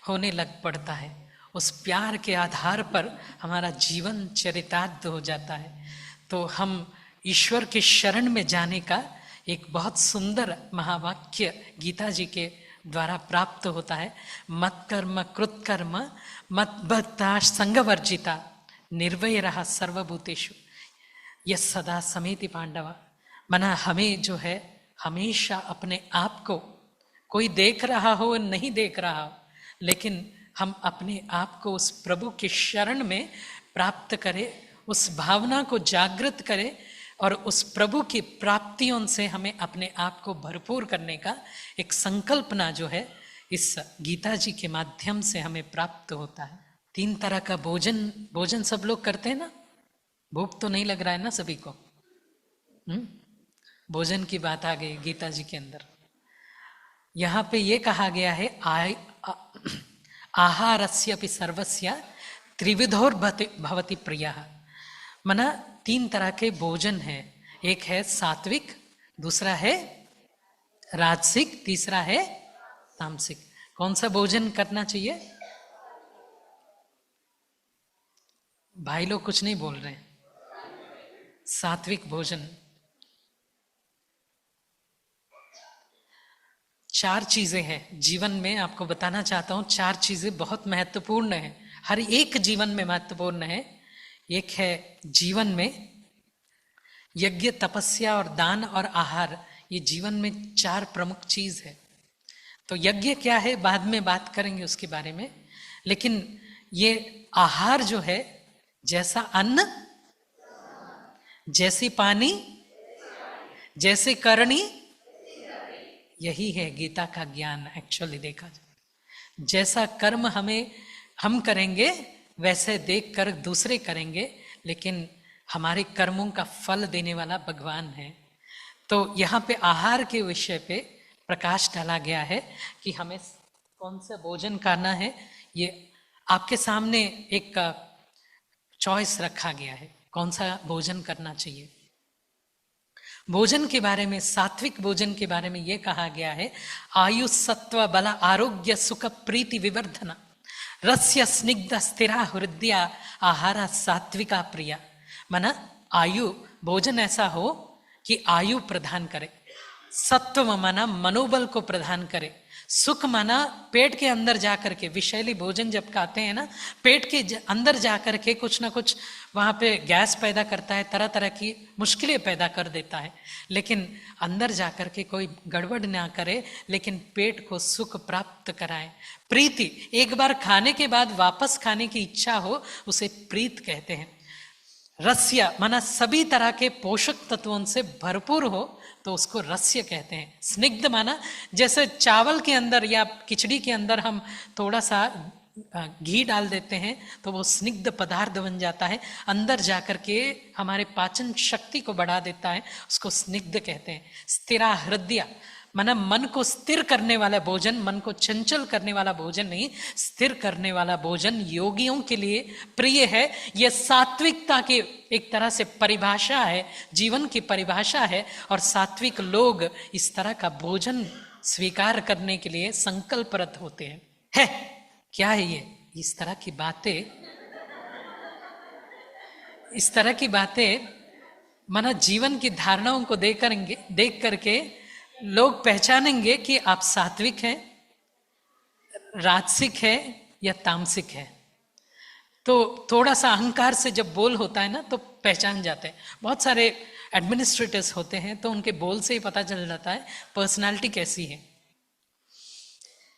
होने लग पड़ता है। उस प्यार के आधार पर हमारा जीवन चरितार्थ हो जाता है। तो हम ईश्वर के शरण में जाने का एक बहुत सुंदर महावाक्य गीता जी के द्वारा प्राप्त होता है। मत कर्म कृत कर्म मत भक्ता संगवर्जिता निर्वैरः सर्वभूतेषु यह सदा समेति पांडवा। मना हमें जो है हमेशा अपने आप को, कोई देख रहा हो नहीं देख रहा हो, लेकिन हम अपने आप को उस प्रभु के शरण में प्राप्त करें, उस भावना को जागृत करें और उस प्रभु की प्राप्तियों से हमें अपने आप को भरपूर करने का एक संकल्पना जो है इस गीता जी के माध्यम से हमें प्राप्त होता है। 3 तरह का भोजन सब लोग करते हैं ना। भूख तो नहीं लग रहा है ना सभी को? भोजन की बात आ गई गीता जी के अंदर। यहाँ पे ये कहा गया है आहारस्यपि सर्वस्य त्रिविधोर भवति प्रियः। मना 3 तरह के भोजन है। एक है सात्विक, दूसरा है राजसिक, तीसरा है तामसिक। कौन सा भोजन करना चाहिए? भाई लोग कुछ नहीं बोल रहे हैं। सात्विक भोजन। 4 चीजें हैं जीवन में, आपको बताना चाहता हूं 4 चीजें बहुत महत्वपूर्ण है, हर एक जीवन में महत्वपूर्ण है। एक है जीवन में यज्ञ, तपस्या और दान और आहार, ये जीवन में 4 प्रमुख चीज है। तो यज्ञ क्या है बाद में बात करेंगे उसके बारे में, लेकिन ये आहार जो है, जैसा अन्न जैसी पानी जैसे करनी, यही है गीता का ज्ञान। एक्चुअली देखा जाए, जैसा कर्म हम करेंगे वैसे देख कर दूसरे करेंगे, लेकिन हमारे कर्मों का फल देने वाला भगवान है। तो यहाँ पे आहार के विषय पे प्रकाश डाला गया है कि हमें कौन सा भोजन करना है। ये आपके सामने एक चॉइस रखा गया है, कौन सा भोजन करना चाहिए। भोजन के बारे में, सात्विक भोजन के बारे में यह कहा गया है, आयु सत्व बल आरोग्य सुख प्रीति विवर्धन रस्य स्निग्ध स्थिरा हृदया आहारा सात्विका प्रिया। माना आयु, भोजन ऐसा हो कि आयु प्रदान करे, सत्व माना मनोबल को प्रदान करे, सुख माना पेट के अंदर जाकर के, विषैली भोजन जब खाते हैं ना, पेट के अंदर जाकर के कुछ ना कुछ वहाँ पे गैस पैदा करता है, तरह तरह की मुश्किलें पैदा कर देता है, लेकिन अंदर जाकर के कोई गड़बड़ ना करे, लेकिन पेट को सुख प्राप्त कराए। प्रीति, एक बार खाने के बाद वापस खाने की इच्छा हो, उसे प्रीत कहते हैं। रस्य माना सभी तरह के पोषक तत्वों से भरपूर हो तो उसको रस्य कहते हैं। स्निग्ध माना जैसे चावल के अंदर या खिचड़ी के अंदर हम थोड़ा सा घी डाल देते हैं तो वो स्निग्ध पदार्थ बन जाता है, अंदर जाकर के हमारे पाचन शक्ति को बढ़ा देता है, उसको स्निग्ध कहते हैं। स्थिरा हृदय माना मन को स्थिर करने वाला भोजन, मन को चंचल करने वाला भोजन नहीं, स्थिर करने वाला भोजन योगियों के लिए प्रिय है। यह सात्विकता की एक तरह से परिभाषा है, जीवन की परिभाषा है, और सात्विक लोग इस तरह का भोजन स्वीकार करने के लिए संकल्परत होते हैं। है क्या है ये? इस तरह की बातें, इस तरह की बातें माना जीवन की धारणाओं को देख करके लोग पहचानेंगे कि आप सात्विक हैं, राजसिक है या तामसिक है। तो थोड़ा सा अहंकार से जब बोल होता है ना तो पहचान जाते हैं। बहुत सारे एडमिनिस्ट्रेटर्स होते हैं तो उनके बोल से ही पता चल जाता है पर्सनालिटी कैसी है,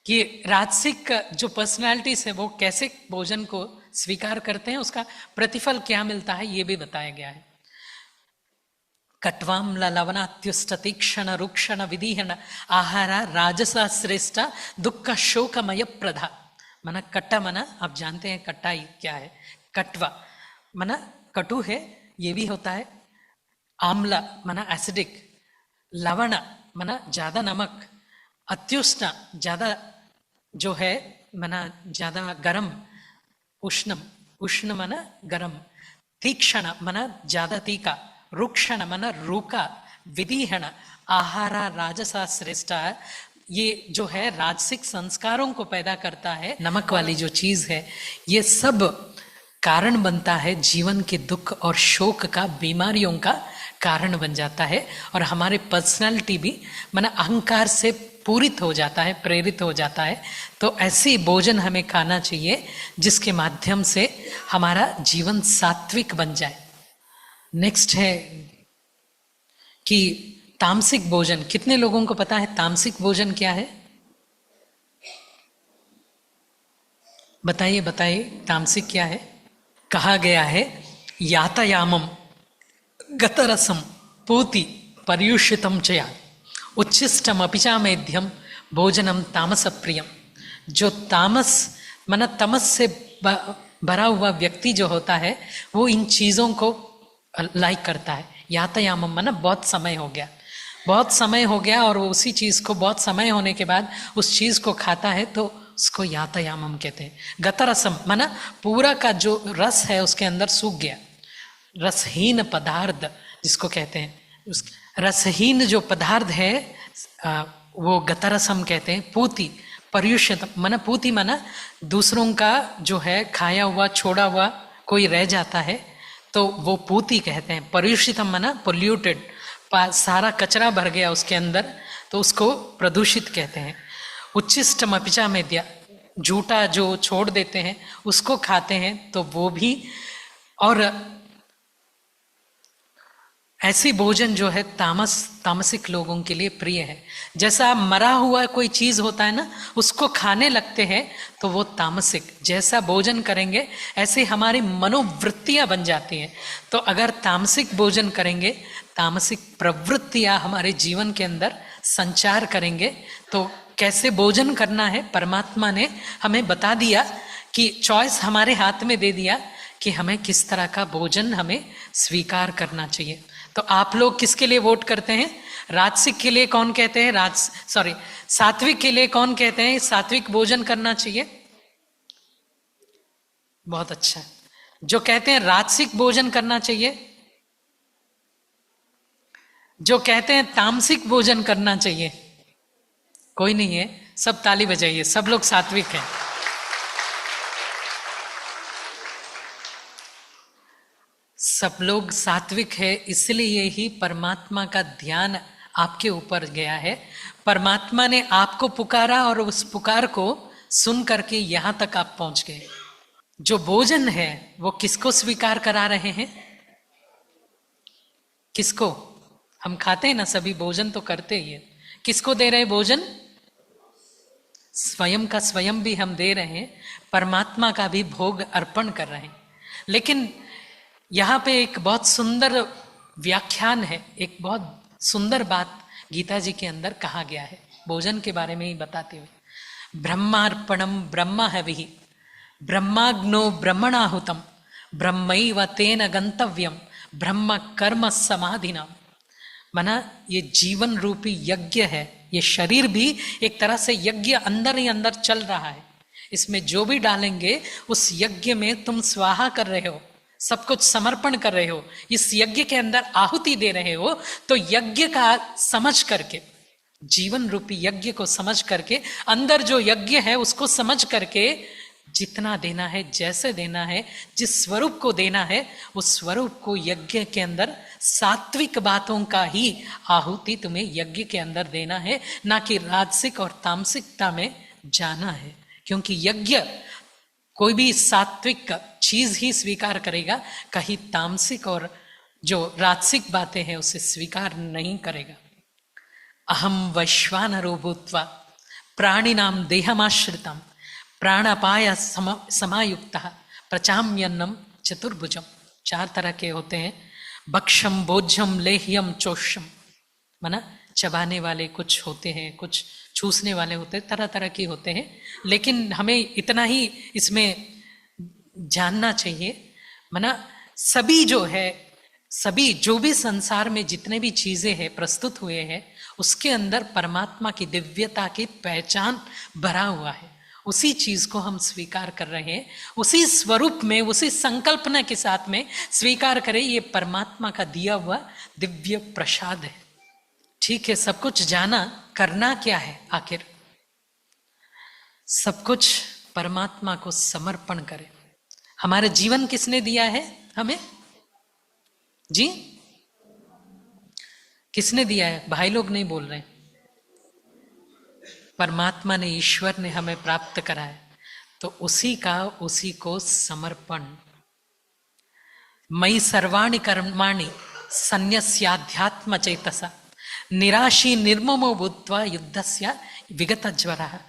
कि राजसिक जो पर्सनालिटीज है वो कैसे भोजन को स्वीकार करते हैं, उसका प्रतिफल क्या मिलता है ये भी बताया गया है। कट्वाम्ल लवणात्युष्ट तीक्षण रुक्षण विदीहन आहार राजसा श्रेष्ठ दुख शोकमय प्रधा। मना कट्टा मना आप जानते हैं कट्टाई क्या है। कट्वा मना कटु है, ये भी होता है। आम्ल मना एसिडिक, लवण मना ज्यादा नमक, अत्युष्ण ज्यादा जो है मना ज्यादा गरम, उष्णम उष्ण मना गरम, तीक्षण मना ज्यादा तीखा, रुक्षण मन रूका, विदीहण आहार राजसा श्रेष्ठ ये जो है राजसिक संस्कारों को पैदा करता है, नमक वाली जो चीज है, ये सब कारण बनता है जीवन के दुख और शोक का, बीमारियों का कारण बन जाता है। और हमारे पर्सनालिटी भी माना अहंकार से पूरित हो जाता है, प्रेरित हो जाता है। तो ऐसी भोजन हमें खाना चाहिए जिसके माध्यम से हमारा जीवन सात्विक बन जाए। नेक्स्ट है कि तामसिक भोजन। कितने लोगों को पता है तामसिक भोजन क्या है? बताइए बताइए, तामसिक क्या है? कहा गया है यातायामम गतरसम पूति पर्युषितम चया उच्छिष्टम अपिचा मेध्यम भोजनम तामस प्रियम। जो तामस माना तमस से भरा हुआ व्यक्ति जो होता है वो इन चीज़ों को लाइक करता है। यातायामम माना बहुत समय हो गया, बहुत समय हो गया और वो उसी चीज़ को बहुत समय होने के बाद उस चीज़ को खाता है तो उसको यातायामम कहते हैं। गतरसम माना पूरा का जो रस है उसके अंदर सूख गया, रसहीन पदार्थ जिसको कहते हैं, उस रसहीन जो पदार्थ है वो गतरसम कहते हैं। पूति पर्युषित माना, पूति माना दूसरों का जो है खाया हुआ छोड़ा हुआ कोई रह जाता है तो वो पूति कहते हैं। पर्युषितम माना पोल्यूटेड, सारा कचरा भर गया उसके अंदर तो उसको प्रदूषित कहते हैं। उच्छिष्टम अपिचा मेद्या, झूठा जो छोड़ देते हैं उसको खाते हैं तो वो भी। और ऐसी भोजन जो है तामसिक लोगों के लिए प्रिय है। जैसा मरा हुआ कोई चीज होता है ना, उसको खाने लगते हैं तो वो तामसिक। जैसा भोजन करेंगे ऐसे हमारी मनोवृत्तियां बन जाती हैं। तो अगर तामसिक भोजन करेंगे, तामसिक प्रवृत्तियां हमारे जीवन के अंदर संचार करेंगे। तो कैसे भोजन करना है परमात्मा ने हमें बता दिया कि चॉइस हमारे हाथ में दे दिया कि हमें किस तरह का भोजन हमें स्वीकार करना चाहिए। तो आप लोग किसके लिए वोट करते हैं? राजसिक के लिए कौन कहते हैं सात्विक के लिए कौन कहते हैं सात्विक भोजन करना चाहिए? बहुत अच्छा। जो कहते हैं राजसिक भोजन करना चाहिए, जो कहते हैं तामसिक भोजन करना चाहिए, कोई नहीं है। सब ताली बजाइए, सब लोग सात्विक हैं। सब लोग सात्विक है, इसलिए ही परमात्मा का ध्यान आपके ऊपर गया है। परमात्मा ने आपको पुकारा और उस पुकार को सुन करके यहां तक आप पहुंच गए। जो भोजन है वो किसको स्वीकार करा रहे हैं? किसको? हम खाते हैं ना, सभी भोजन तो करते ही है। किसको दे रहे भोजन? स्वयं का स्वयं भी हम दे रहे हैं, परमात्मा का भी भोग अर्पण कर रहे हैं। लेकिन यहाँ पे एक बहुत सुंदर व्याख्यान है, एक बहुत सुंदर बात गीता जी के अंदर कहा गया है भोजन के बारे में ही बताते हुए। ब्रह्मार्पणम ब्रह्म हविः ब्रह्माग्नो ब्रह्मणाहुतम ब्रह्मैव तेन गंतव्यम ब्रह्म कर्म समाधिना। माना ये जीवन रूपी यज्ञ है, ये शरीर भी एक तरह से यज्ञ अंदर ही अंदर चल रहा है। इसमें जो भी डालेंगे उस यज्ञ में तुम स्वाहा कर रहे हो, सब कुछ समर्पण कर रहे हो, इस यज्ञ के अंदर आहुति दे रहे हो। तो यज्ञ का समझ करके, जीवन रूपी यज्ञ को समझ करके, अंदर जो यज्ञ है उसको समझ करके जितना देना है, जैसे देना है, जिस स्वरूप को देना है, उस स्वरूप को यज्ञ के अंदर सात्विक बातों का ही आहुति तुम्हें यज्ञ के अंदर देना है, ना कि राजसिक और तामसिकता में जाना है। क्योंकि यज्ञ कोई भी सात्विक चीज ही स्वीकार करेगा, कहीं तामसिक और जो राजसिक बातें हैं उसे स्वीकार नहीं करेगा। अहम वैश्वानरो भूत्वा प्राणिनाम देहमाश्रितम प्राणापाय समायुक्तः प्रचाम्यन्नम चतुर्भुजम। 4 तरह के होते हैं, भक्षम भोज्यम लेह्यम चोष्यम। माना चबाने वाले कुछ होते हैं, कुछ चूसने वाले होते हैं, तरह तरह के होते हैं। लेकिन हमें इतना ही इसमें जानना चाहिए, माना सभी जो है, सभी जो भी संसार में जितने भी चीजें हैं प्रस्तुत हुए हैं उसके अंदर परमात्मा की दिव्यता की पहचान भरा हुआ है। उसी चीज को हम स्वीकार कर रहे हैं, उसी स्वरूप में, उसी संकल्पना के साथ में स्वीकार करें। ये परमात्मा का दिया हुआ दिव्य प्रसाद है। ठीक है, सब कुछ जाना, करना क्या है आखिर? सब कुछ परमात्मा को समर्पण करें। हमारे जीवन किसने दिया है हमें? जी, किसने दिया है? भाई लोग नहीं बोल रहे। परमात्मा ने, ईश्वर ने हमें प्राप्त करा है, तो उसी को समर्पण। मयि सर्वाणि कर्माणि सन्न्यस्याध्यात्म चेतसा निराशी निर्ममो भूत्वा युद्धस्य विगत ज्वरः।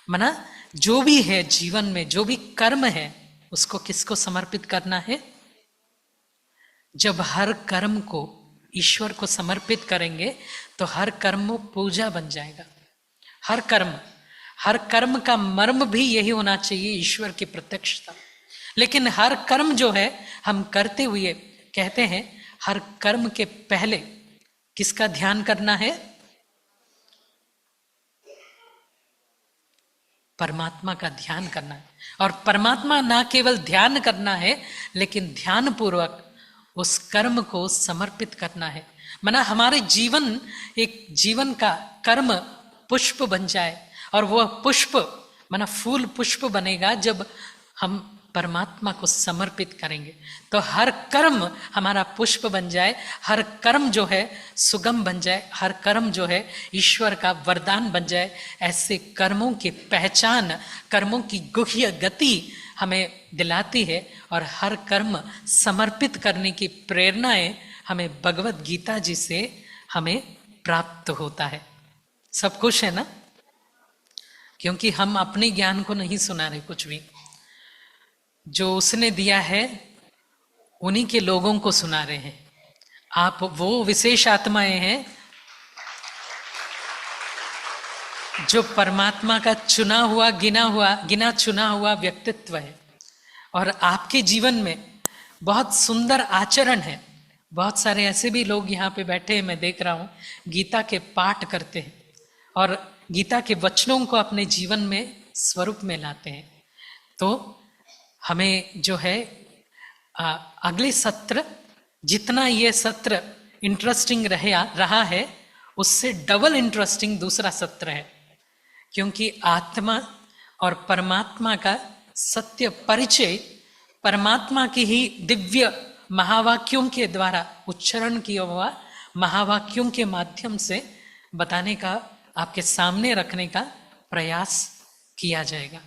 मना जो भी है जीवन में, जो भी कर्म है, उसको किसको समर्पित करना है? जब हर कर्म को ईश्वर को समर्पित करेंगे तो हर कर्म पूजा बन जाएगा। हर कर्म का मर्म भी यही होना चाहिए, ईश्वर की प्रत्यक्षता। लेकिन हर कर्म जो है हम करते हुए कहते हैं, हर कर्म के पहले किसका ध्यान करना है? परमात्मा का ध्यान करना है। और परमात्मा ना केवल ध्यान करना है, लेकिन ध्यान पूर्वक उस कर्म को समर्पित करना है। मना हमारे जीवन, एक जीवन का कर्म पुष्प बन जाए, और वह पुष्प मना फूल पुष्प बनेगा जब हम परमात्मा को समर्पित करेंगे। तो हर कर्म हमारा पुष्प बन जाए, हर कर्म जो है सुगम बन जाए, हर कर्म जो है ईश्वर का वरदान बन जाए। ऐसे कर्मों की पहचान, कर्मों की गुह्य गति हमें दिलाती है, और हर कर्म समर्पित करने की प्रेरणाएं हमें भगवत गीता जी से हमें प्राप्त होता है। सब कुछ है ना? क्योंकि हम अपने ज्ञान को नहीं सुना रहे, कुछ भी जो उसने दिया है उन्हीं के लोगों को सुना रहे हैं। आप वो विशेष आत्माएं हैं जो परमात्मा का चुना हुआ, गिना चुना हुआ व्यक्तित्व है। और आपके जीवन में बहुत सुंदर आचरण है। बहुत सारे ऐसे भी लोग यहाँ पे बैठे हैं, मैं देख रहा हूँ, गीता के पाठ करते हैं और गीता के वचनों को अपने जीवन में स्वरूप में लाते हैं। तो हमें जो है अगले सत्र, जितना ये सत्र इंटरेस्टिंग रहा है, उससे डबल इंटरेस्टिंग दूसरा सत्र है। क्योंकि आत्मा और परमात्मा का सत्य परिचय परमात्मा की ही दिव्य महावाक्यों के द्वारा उच्चारण किया हुआ महावाक्यों के माध्यम से बताने का, आपके सामने रखने का प्रयास किया जाएगा।